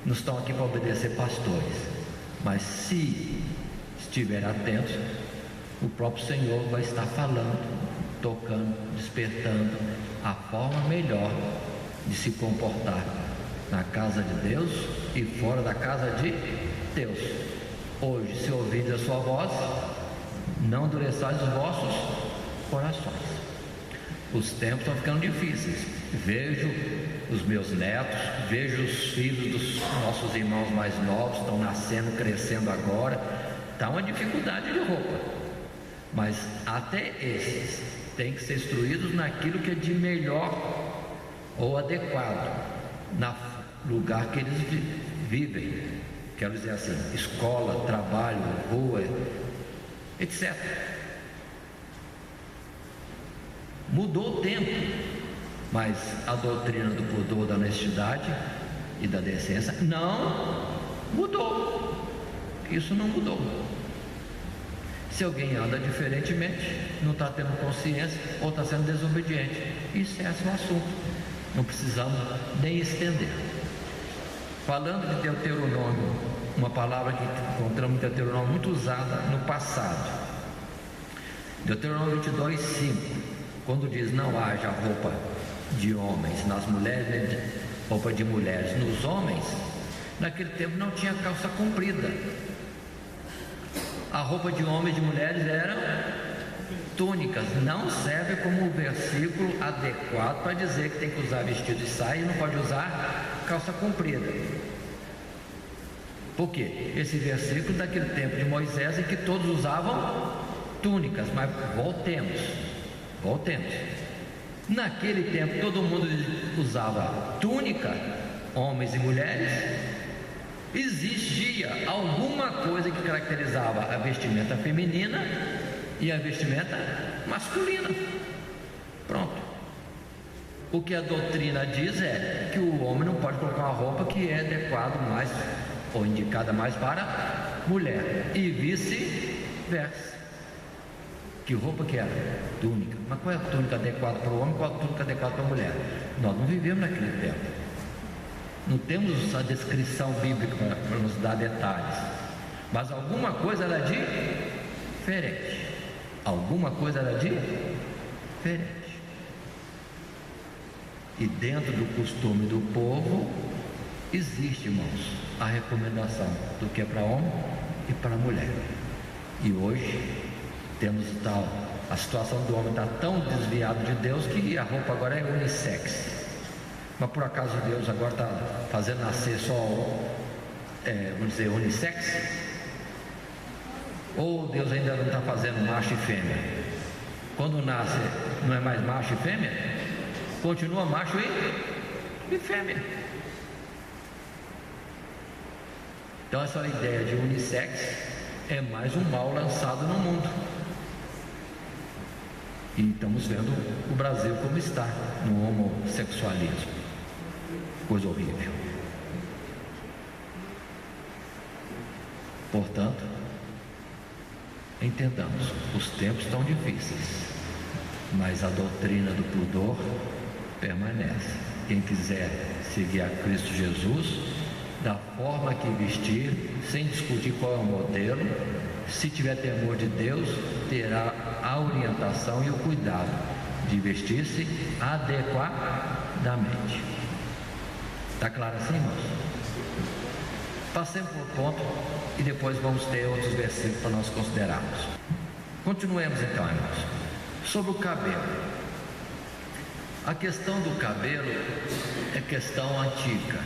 não estão aqui para obedecer pastores, mas se estiver atentos, o próprio Senhor vai estar falando, tocando, despertando a forma melhor de se comportar na casa de Deus e fora da casa de Deus. Hoje, se ouvirdes a sua voz, não endureçais os vossos corações. Os tempos estão ficando difíceis. Vejo os meus netos, vejo os filhos dos nossos irmãos mais novos, estão nascendo, crescendo agora. Está uma dificuldade de roupa, mas até esses têm que ser instruídos naquilo que é de melhor ou adequado no lugar que eles vivem. Quero dizer assim, escola, trabalho, rua, etc. Mudou o tempo, mas a doutrina do pudor, da honestidade e da decência não mudou. Isso não mudou. Se alguém anda diferentemente, não está tendo consciência ou está sendo desobediente, isso é o assunto. Não precisamos nem estender. Falando de Deuteronômio, uma palavra que encontramos em Deuteronômio muito usada no passado. Deuteronômio 22:5, quando diz não haja roupa de homens nas mulheres, nem roupa de mulheres nos homens, naquele tempo não tinha calça comprida. A roupa de homens e de mulheres era túnicas. Não serve como versículo adequado para dizer que tem que usar vestido de saia e não pode usar calça comprida. Por quê? Esse versículo daquele tempo de Moisés em que todos usavam túnicas, mas voltemos. Naquele tempo todo mundo usava túnica, homens e mulheres, existia alguma coisa que caracterizava a vestimenta feminina e a vestimenta masculina. Pronto. O que a doutrina diz é que o homem não pode colocar uma roupa que é adequada mais ou indicada mais para mulher, e vice-versa. Que roupa que era? Túnica. Mas qual é a túnica adequada para o homem, qual é a túnica adequada para a mulher? Nós não vivemos naquele tempo. Não temos a descrição bíblica para nos dar detalhes. Mas alguma coisa era diferente. Alguma coisa era diferente. E dentro do costume do povo, existe, irmãos, a recomendação do que é para homem e para mulher. E hoje temos a situação do homem está tão desviado de Deus que a roupa agora é unissex. Mas por acaso Deus agora está fazendo nascer só, vamos dizer, unissex? Ou Deus ainda não está fazendo macho e fêmea? Quando nasce, não é mais macho e fêmea? Continua macho e fêmea. Então essa ideia de unissex é mais um mal lançado no mundo. E estamos vendo o Brasil como está no homossexualismo. Coisa horrível. Portanto, entendamos, os tempos estão difíceis, mas a doutrina do pudor permanece. Quem quiser seguir a Cristo Jesus, da forma que vestir, sem discutir qual é o modelo, se tiver temor de Deus, terá a orientação e o cuidado de vestir-se adequadamente. Está claro assim, irmãos? Passemos por ponto e depois vamos ter outros versículos para nós considerarmos. Continuemos então, irmãos. Sobre o cabelo. A questão do cabelo é questão antiga.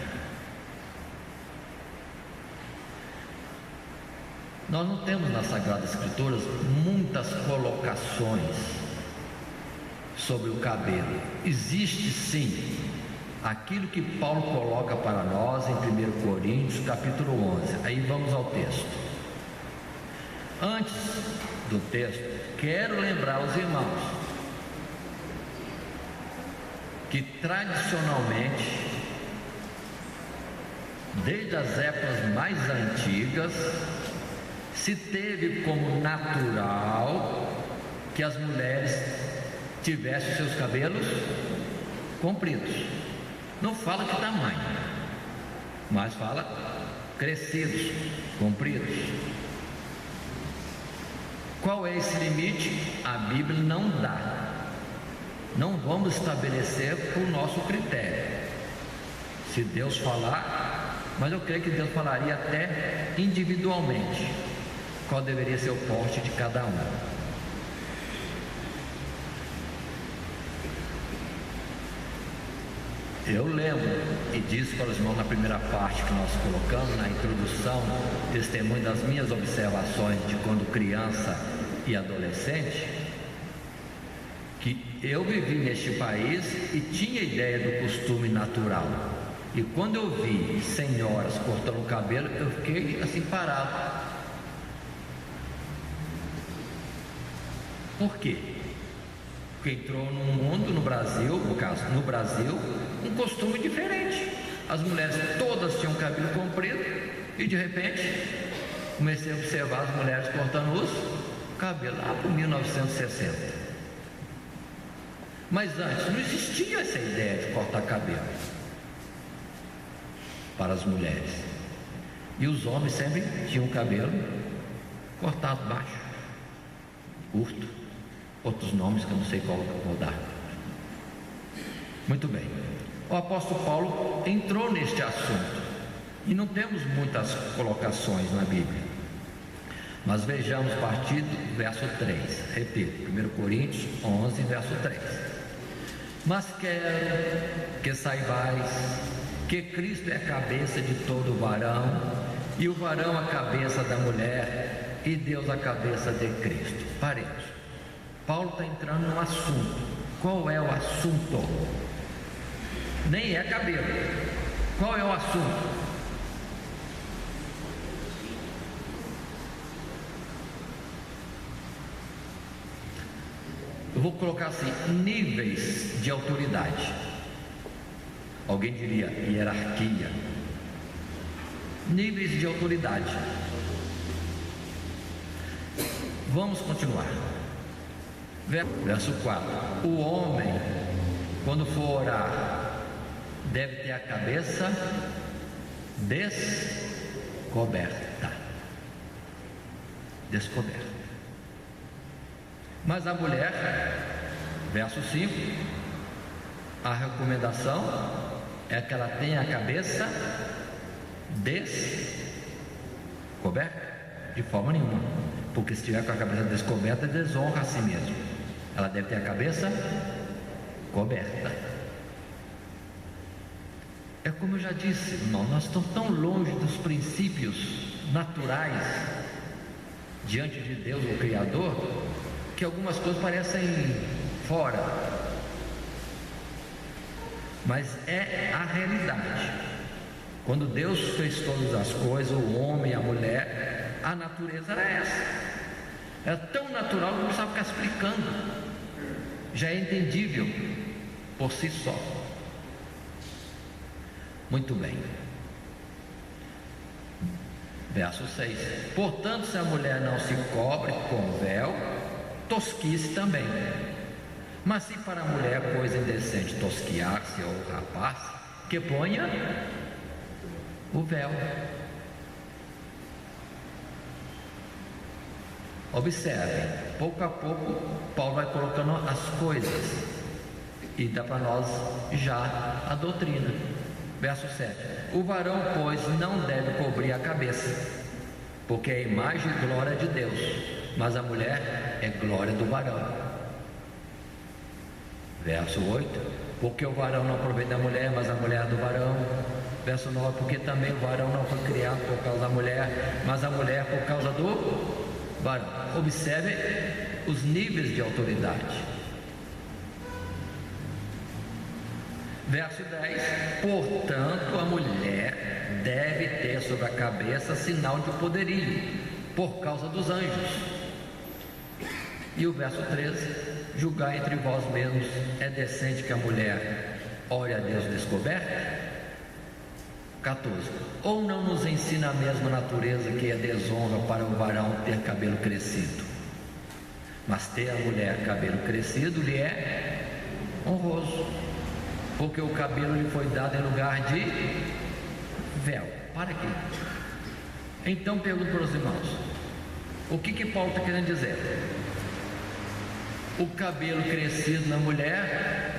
Nós não temos nas Sagradas Escrituras muitas colocações sobre o cabelo. Existe sim aquilo que Paulo coloca para nós em 1 Coríntios capítulo 11. Aí vamos ao texto. Antes do texto, quero lembrar aos irmãos que tradicionalmente, desde as épocas mais antigas, se teve como natural que as mulheres tivessem seus cabelos compridos. Não fala que tamanho, mas fala crescidos, compridos. Qual é esse limite? A Bíblia não dá. Não vamos estabelecer por nosso critério. Se Deus falar, mas eu creio que Deus falaria até individualmente qual deveria ser o porte de cada um. Eu lembro e disse para os irmãos na primeira parte que nós colocamos, na introdução, testemunho das minhas observações de quando criança e adolescente, que eu vivi neste país e tinha ideia do costume natural. E quando eu vi senhoras cortando o cabelo, eu fiquei assim parado. Por quê? Porque entrou no mundo, no Brasil, no caso, no Brasil, um costume diferente. As mulheres todas tinham cabelo comprido e de repente comecei a observar as mulheres cortando os cabelos lá por 1960. Mas antes não existia essa ideia de cortar cabelo para as mulheres. E os homens sempre tinham o cabelo cortado baixo, curto, outros nomes que eu não sei qual vou dar. Muito bem. O apóstolo Paulo entrou neste assunto e não temos muitas colocações na Bíblia. Mas vejamos a partir do verso 3. Repito, 1 Coríntios 11, verso 3. Mas quero que saibais que Cristo é a cabeça de todo varão, e o varão a cabeça da mulher, e Deus a cabeça de Cristo. Paremos. Paulo está entrando no assunto. Qual é o assunto? Nem é cabelo. Qual é o assunto? vou colocar assim, níveis de autoridade. Alguém diria hierarquia. Níveis de autoridade. Vamos continuar. Verso 4. O homem, quando for orar, deve ter a cabeça descoberta. Mas a mulher, verso 5, a recomendação é que ela tenha a cabeça descoberta? De forma nenhuma, porque se tiver com a cabeça descoberta, desonra a si mesmo. Ela deve ter a cabeça coberta. É como eu já disse, irmão, nós estamos tão longe dos princípios naturais diante de Deus, o Criador, que algumas coisas parecem fora, mas é a realidade. Quando Deus fez todas as coisas, o homem, a mulher, a natureza era essa. É tão natural que não precisava ficar explicando, já é entendível por si só. Muito bem. Verso 6. Portanto, se a mulher não se cobre com véu, tosquice também. Mas se para a mulher coisa indecente tosquiar-se ou rapar-se, que ponha o véu. Observe, pouco a pouco Paulo vai colocando as coisas e dá para nós já a doutrina. Verso 7. O varão, pois, não deve cobrir a cabeça, porque é a imagem e glória de Deus, mas a mulher é glória do varão. Verso 8. Porque o varão não provém da mulher, mas a mulher do varão. Verso 9. Porque também o varão não foi criado por causa da mulher, mas a mulher por causa do varão. Observe os níveis de autoridade. Verso 10. Portanto, a mulher deve ter sobre a cabeça sinal de poderio, por causa dos anjos. E o verso 13. Julgar entre vós mesmos, é decente que a mulher ore a Deus descoberta? 14. Ou não nos ensina a mesma natureza que é desonra para o varão ter cabelo crescido? Mas ter a mulher cabelo crescido lhe é honroso, porque o cabelo lhe foi dado em lugar de véu. Para aqui. Então pergunto para os irmãos, o que Paulo está querendo dizer? O cabelo crescido na mulher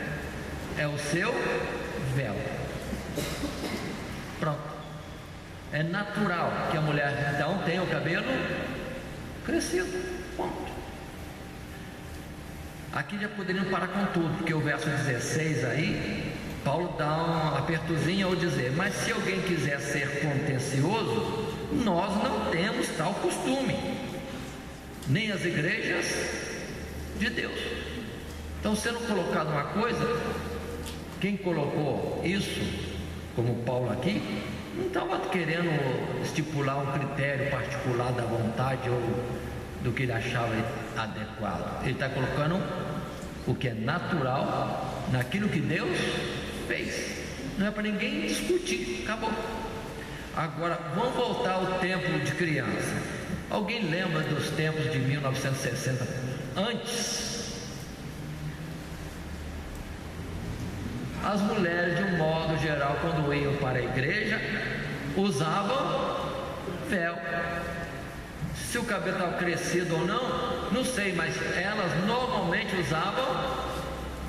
é o seu véu. Pronto. É natural que a mulher então tenha o cabelo crescido. Ponto. Aqui já poderiam parar com tudo, porque o verso 16 aí, Paulo dá um apertozinho ao dizer: mas se alguém quiser ser contencioso, nós não temos tal costume, nem as igrejas de Deus. Então, sendo colocado uma coisa, quem colocou isso, como Paulo aqui, não estava querendo estipular um critério particular da vontade ou do que ele achava adequado. Ele está colocando o que é natural naquilo que Deus fez. Não é para ninguém discutir. Acabou. Agora, vamos voltar ao tempo de criança. Alguém lembra dos tempos de 1960? Antes, as mulheres, de um modo geral, quando iam para a igreja, usavam véu. Se o cabelo estava crescido ou não, não sei, mas elas normalmente usavam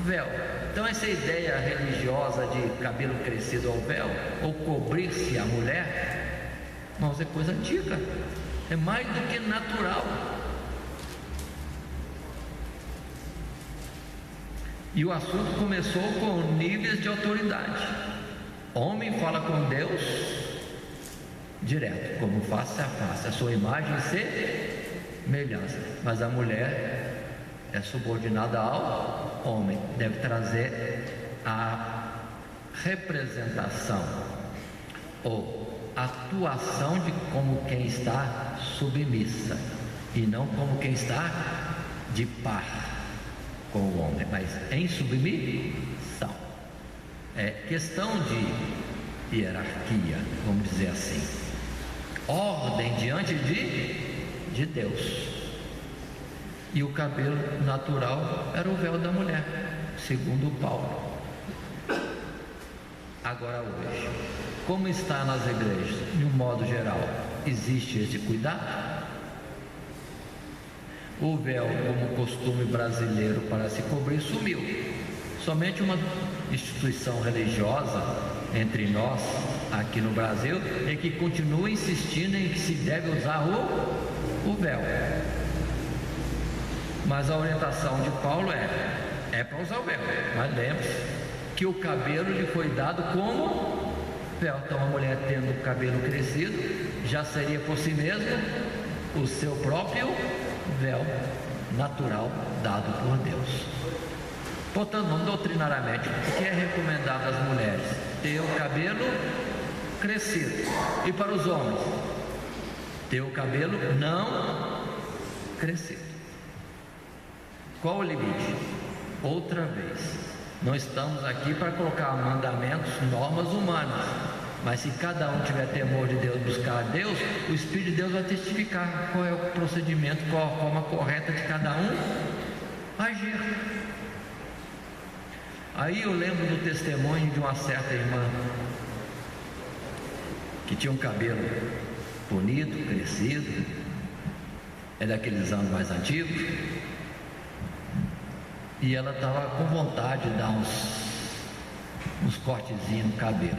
véu. Então essa ideia religiosa de cabelo crescido ao véu, ou cobrir-se a mulher, irmãos, é coisa antiga, é mais do que natural. E o assunto começou com níveis de autoridade. Homem fala com Deus direto, como face a face, a sua imagem e semelhança. Mas a mulher é subordinada ao homem, deve trazer a representação ou atuação de como quem está submissa, e não como quem está de par com o homem, mas em submissão. É questão de hierarquia, vamos dizer assim, ordem diante de Deus. E o cabelo natural era o véu da mulher, segundo Paulo. Agora hoje, como está nas igrejas, de um modo geral, existe esse cuidado? O véu, como costume brasileiro para se cobrir, sumiu. Somente uma instituição religiosa entre nós, aqui no Brasil, é que continua insistindo em que se deve usar o véu. Mas a orientação de Paulo é para usar o véu. Mas lembre-se que o cabelo lhe foi dado como véu. Então a mulher tendo o cabelo crescido, já seria por si mesmo o seu próprio véu natural dado por Deus. Portanto, não doutrinariamente, o que é recomendado às mulheres? Ter o cabelo crescido. E para os homens? Ter o cabelo não crescido. Qual o limite? Outra vez, não estamos aqui para colocar mandamentos, normas humanas, mas se cada um tiver temor de Deus, buscar a Deus, o Espírito de Deus vai testificar qual é o procedimento, qual a forma correta de cada um agir. Aí eu lembro do testemunho de uma certa irmã que tinha um cabelo bonito, crescido, é daqueles anos mais antigos, e ela estava com vontade de dar uns cortezinhos no cabelo.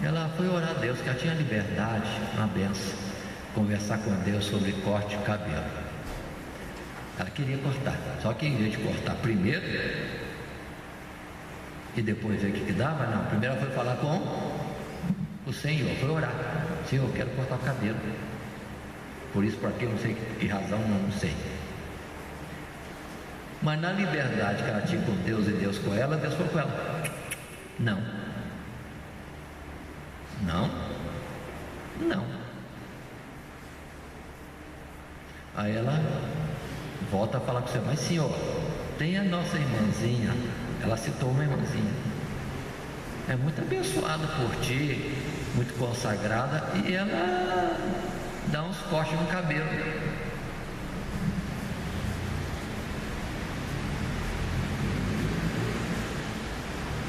Ela foi orar a Deus, que ela tinha liberdade, uma benção, conversar com Deus sobre corte de cabelo. Ela queria cortar, só que em vez de cortar primeiro e depois ver o que dava, não, primeiro ela foi falar com o Senhor, foi orar: Senhor, eu quero cortar o cabelo, por isso, por aquilo, não sei que razão, não sei. Mas na liberdade que ela tinha com Deus e Deus com ela, Deus falou com ela: não, não. Aí ela volta a falar com você: mas Senhor, tem a nossa irmãzinha, ela citou uma irmãzinha, é muito abençoada por ti, muito consagrada, e ela dá uns cortes no cabelo.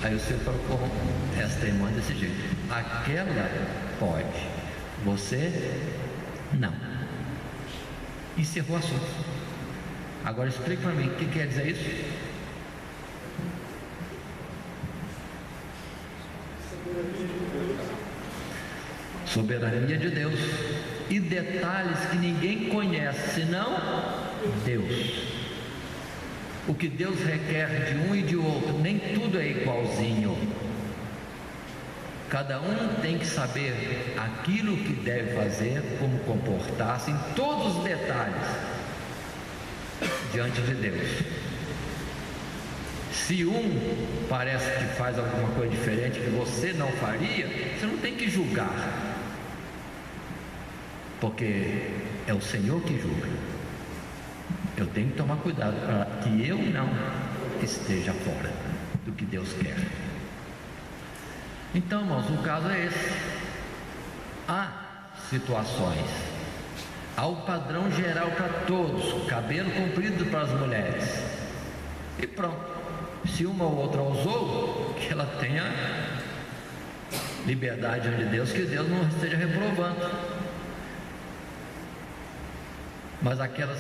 Aí você falou com esta irmã desse jeito: aquela pode, você não. Encerrou o assunto. Agora explica para mim o que quer dizer isso. Soberania de Deus. E detalhes que ninguém conhece senão Deus. O que Deus requer de um e de outro, nem tudo é igualzinho. Cada um tem que saber aquilo que deve fazer, como comportar-se em todos os detalhes diante de Deus. Se um parece que faz alguma coisa diferente que você não faria, você não tem que julgar, porque é o Senhor que julga. Eu tenho que tomar cuidado para que eu não esteja fora do que Deus quer. Então, irmãos, o caso é esse. Há situações, há o padrão geral para todos, cabelo comprido para as mulheres, e pronto. Se uma ou outra usou, que ela tenha liberdade diante de Deus, que Deus não esteja reprovando. Mas aquelas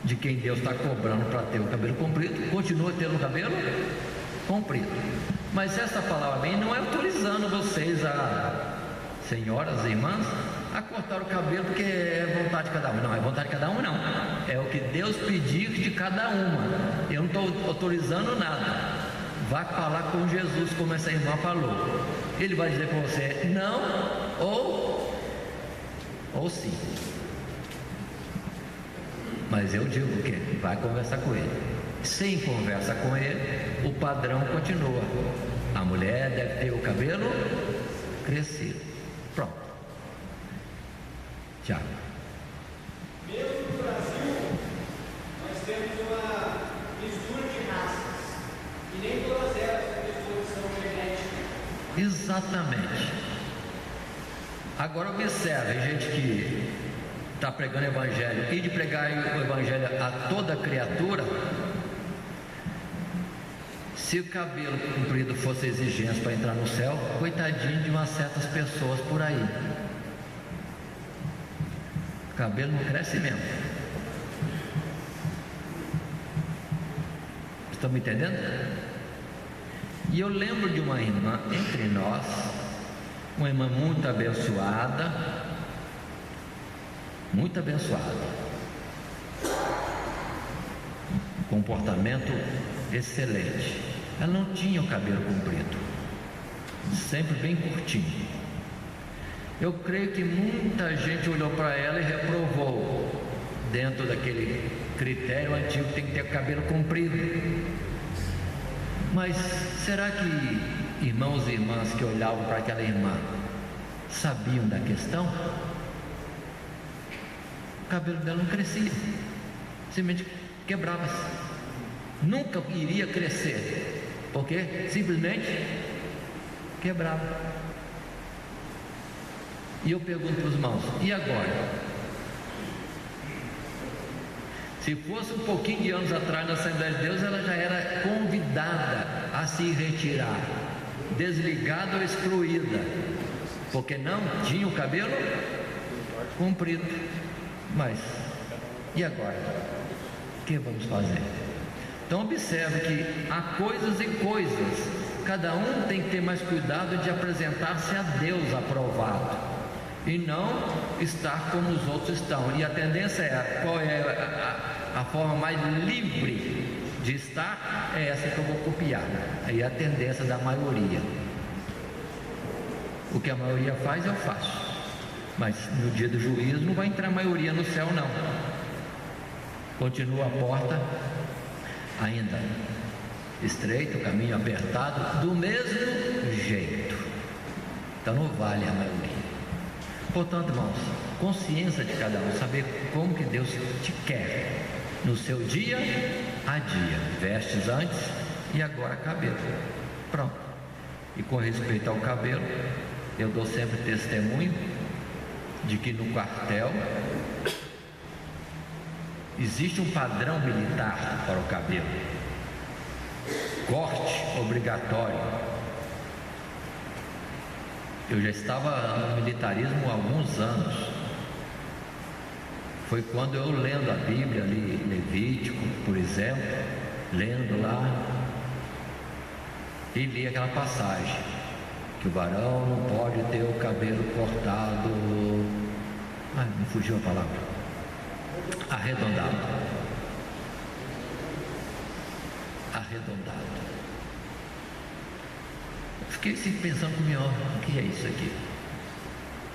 de quem Deus está cobrando para ter o cabelo comprido, continua tendo o cabelo comprido. Mas essa palavra bem não é autorizando vocês, senhoras e irmãs, a cortar o cabelo porque é vontade de cada um. Não, é vontade de cada um não. É o que Deus pediu de cada uma. Eu não estou autorizando nada. Vá falar com Jesus, como essa irmã falou. Ele vai dizer para você não ou sim. Mas eu digo que vai conversar com ele. Sem conversa com ele, o padrão continua. A mulher deve ter o cabelo crescido. Pronto. Tchau. Mesmo no Brasil, nós temos Exatamente. Agora observe, gente que está pregando evangelho e de pregar o evangelho a toda criatura. Se o cabelo comprido fosse exigência para entrar no céu, coitadinho de umas certas pessoas por aí. O cabelo não cresce mesmo. Estão me entendendo? E eu lembro de uma irmã entre nós, uma irmã muito abençoada, comportamento excelente. Ela não tinha o cabelo comprido, sempre bem curtinho. Eu creio que muita gente olhou para ela e reprovou, dentro daquele critério antigo que tem que ter o cabelo comprido. Mas será que irmãos e irmãs que olhavam para aquela irmã sabiam da questão? O cabelo dela não crescia, simplesmente quebrava-se, nunca iria crescer, porque simplesmente quebrava. E eu pergunto para os irmãos: e agora? Se fosse um pouquinho de anos atrás na Assembleia de Deus, ela já era convidada a se retirar, desligada ou excluída, porque não tinha o cabelo comprido. Mas e agora? O que vamos fazer? Então observe que há coisas e coisas. Cada um tem que ter mais cuidado de apresentar-se a Deus aprovado e não estar como os outros estão. E a tendência é, qual é a forma mais livre de estar? É essa que eu vou copiar. Aí é a tendência da maioria. O que a maioria faz, eu faço. Mas no dia do juízo não vai entrar a maioria no céu, não. Continua a porta ainda estreita, o caminho apertado, do mesmo jeito. Então não vale a maioria. Portanto, irmãos, consciência de cada um, saber como que Deus te quer no seu dia a dia. Vestes antes e agora cabelo. Pronto. E com respeito ao cabelo, eu dou sempre testemunho de que no quartel existe um padrão militar para o cabelo. Corte obrigatório. Eu já estava no militarismo há alguns anos. Foi quando eu, lendo a Bíblia ali, Levítico, por exemplo, lendo lá, e li aquela passagem que o varão não pode ter o cabelo cortado, me fugiu a palavra, arredondado. Fiquei assim pensando comigo: o que é isso aqui?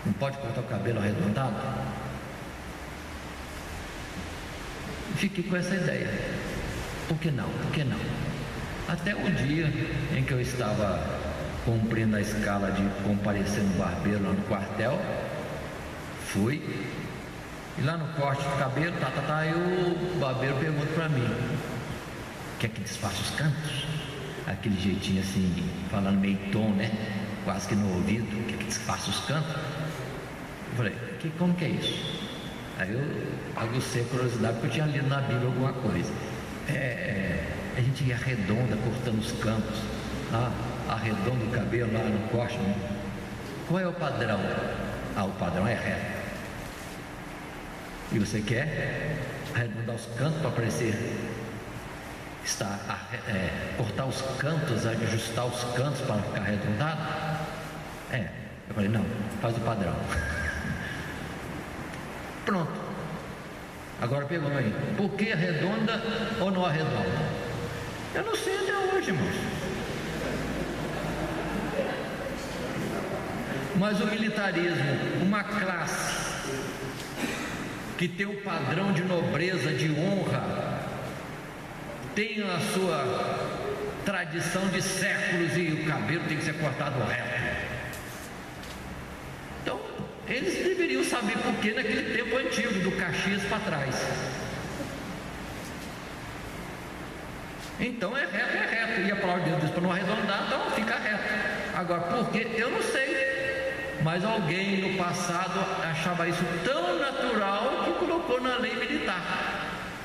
Não pode cortar o cabelo arredondado? Fiquei com essa ideia. Por que não? Por que não? Até o dia em que eu estava cumprindo a escala de comparecer no barbeiro lá no quartel, fui, e lá no corte do cabelo, e o barbeiro pergunta para mim: quer que desfaça os cantos? Aquele jeitinho assim, falando meio tom, né? Quase que no ouvido, quer que desfaça os cantos? Eu falei: como que é isso? Aí eu agucei a curiosidade, porque eu tinha lido na Bíblia alguma coisa. A gente ia arredonda, cortando os cantos, arredonda o cabelo lá no corte. Qual é o padrão? O padrão é reto. E você quer arredondar os cantos para parecer cortar os cantos, ajustar os cantos para ficar arredondado? Eu falei: não, faz o padrão. Pronto. Agora pergunta aí: por que arredonda ou não arredonda? Eu não sei até hoje, irmãos. Mas o militarismo, uma classe que tem um padrão de nobreza, de honra, tem a sua tradição de séculos, e o cabelo tem que ser cortado reto. Então, eles deveriam saber por que naquele tempo antigo, do Caxias para trás. Então é reto. E a palavra de Deus diz para não arredondar, então fica reto. Agora, por quê? Eu não sei. Mas alguém no passado achava isso tão natural que colocou na lei militar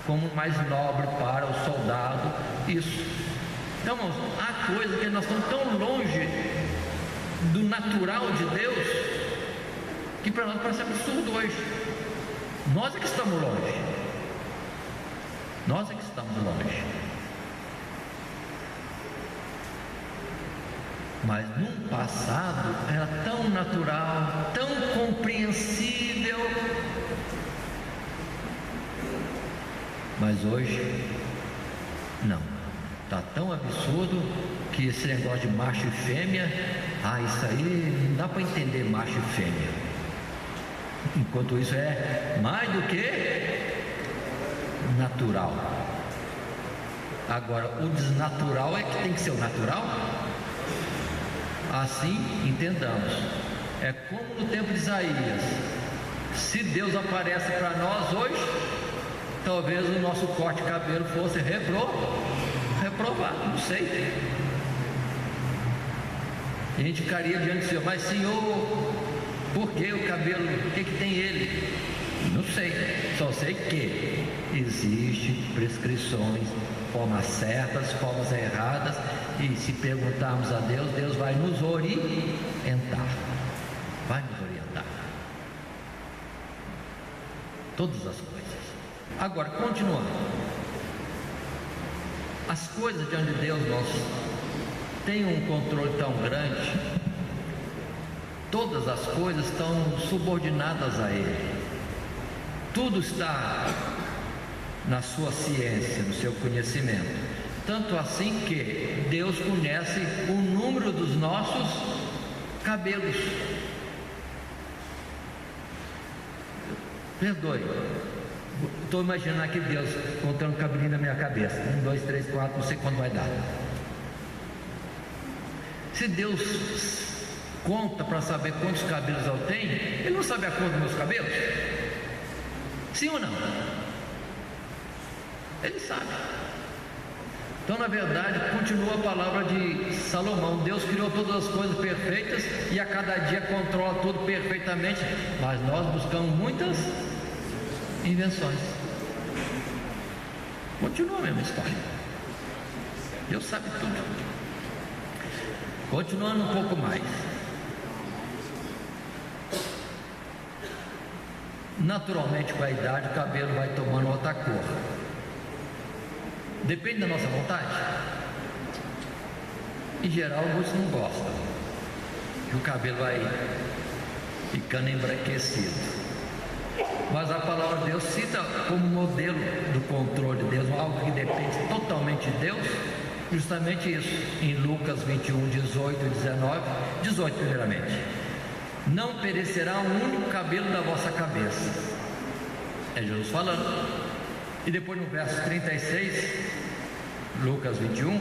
como mais nobre para o soldado. Isso. Então, irmãos, há coisas que nós estamos tão longe do natural de Deus que para nós parece absurdo hoje. Nós é que estamos longe. Nós é que estamos longe. Mas no passado era tão natural, tão compreensível. Mas hoje não. Está tão absurdo que esse negócio de macho e fêmea, isso aí não dá para entender macho e fêmea. Enquanto isso é mais do que natural. Agora, o desnatural é que tem que ser o natural. Assim, entendamos, é como no tempo de Isaías. Se Deus aparece para nós hoje, talvez o nosso corte de cabelo fosse reprovado, não sei. E a gente ficaria diante do Senhor, mas Senhor, por que o cabelo, o que tem ele? Não sei, só sei que existem prescrições, formas certas, formas erradas, e se perguntarmos a Deus, Deus vai nos orientar. Vai nos orientar. Todas as coisas. Agora, continuando. As coisas diante de Deus, nós têm um controle tão grande. Todas as coisas estão subordinadas a Ele. Tudo está na sua ciência, no seu conhecimento. Tanto assim que Deus conhece o número dos nossos cabelos. Perdoe, estou imaginando aqui Deus contando o cabelinho na minha cabeça. 1, 2, 3, 4, não sei quanto vai dar. Se Deus conta para saber quantos cabelos eu tenho, Ele não sabe a cor dos meus cabelos? Sim ou não? Ele sabe. Então, na verdade, continua a palavra de Salomão: Deus criou todas as coisas perfeitas e a cada dia controla tudo perfeitamente, mas nós buscamos muitas invenções. Continua a mesma história. Deus sabe tudo. Continuando um pouco mais. Naturalmente, com a idade, o cabelo vai tomando outra cor. Depende da nossa vontade. Em geral, muitos não gostam que o cabelo vai ficando embranquecido. Mas a palavra de Deus cita como modelo do controle de Deus, algo que depende totalmente de Deus, justamente isso, em Lucas 21, 18 e 19. 18 primeiramente: não perecerá um único cabelo da vossa cabeça. É Jesus falando. E depois no verso 36, Lucas 21,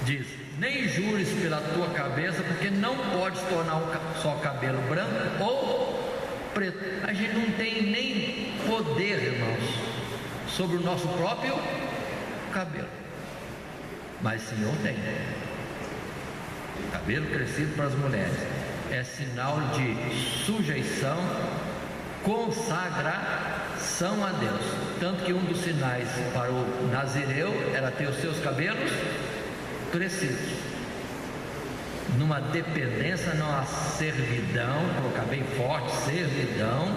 diz: nem jures pela tua cabeça, porque não podes tornar só cabelo branco ou preto. A gente não tem nem poder, irmãos, sobre o nosso próprio cabelo, mas o Senhor tem. Cabelo crescido para as mulheres é sinal de sujeição, consagração a Deus. Tanto que um dos sinais para o nazireu era ter os seus cabelos crescidos, numa dependência, numa servidão, colocar bem forte, servidão,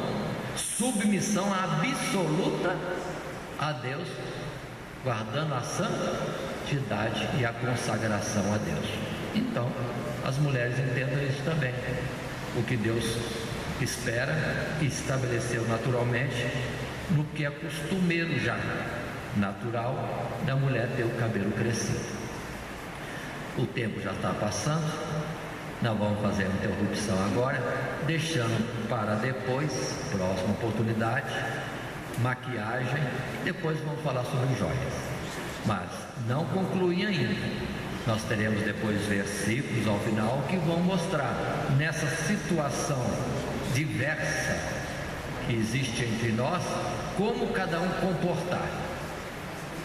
submissão absoluta a Deus, guardando a santidade e a consagração a Deus. Então, as mulheres entendam isso também, o que Deus espera e estabeleceu naturalmente, no que é costumeiro já, natural, da mulher ter o cabelo crescido. O tempo já está passando, nós vamos fazer a interrupção agora, deixando para depois, próxima oportunidade, maquiagem, e depois vamos falar sobre joias. Mas não concluí ainda. Nós teremos depois versículos ao final que vão mostrar nessa situação diversa que existe entre nós, como cada um comportar.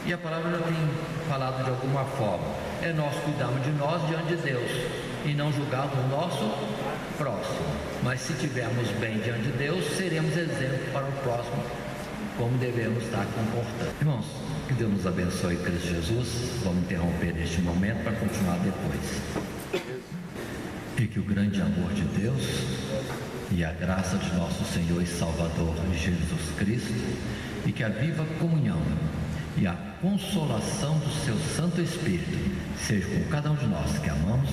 E a palavra já tem falado de alguma forma. É nós cuidarmos de nós diante de Deus e não julgarmos o nosso próximo. Mas se estivermos bem diante de Deus, seremos exemplo para o próximo, como devemos estar comportando. Irmãos, que Deus nos abençoe em Cristo Jesus. Vamos interromper este momento para continuar depois. E que o grande amor de Deus e a graça de nosso Senhor e Salvador Jesus Cristo, e que a viva comunhão e a consolação do seu Santo Espírito seja com cada um de nós que amamos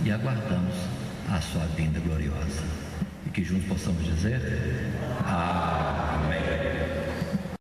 e aguardamos a sua vinda gloriosa. E que juntos possamos dizer: Amém.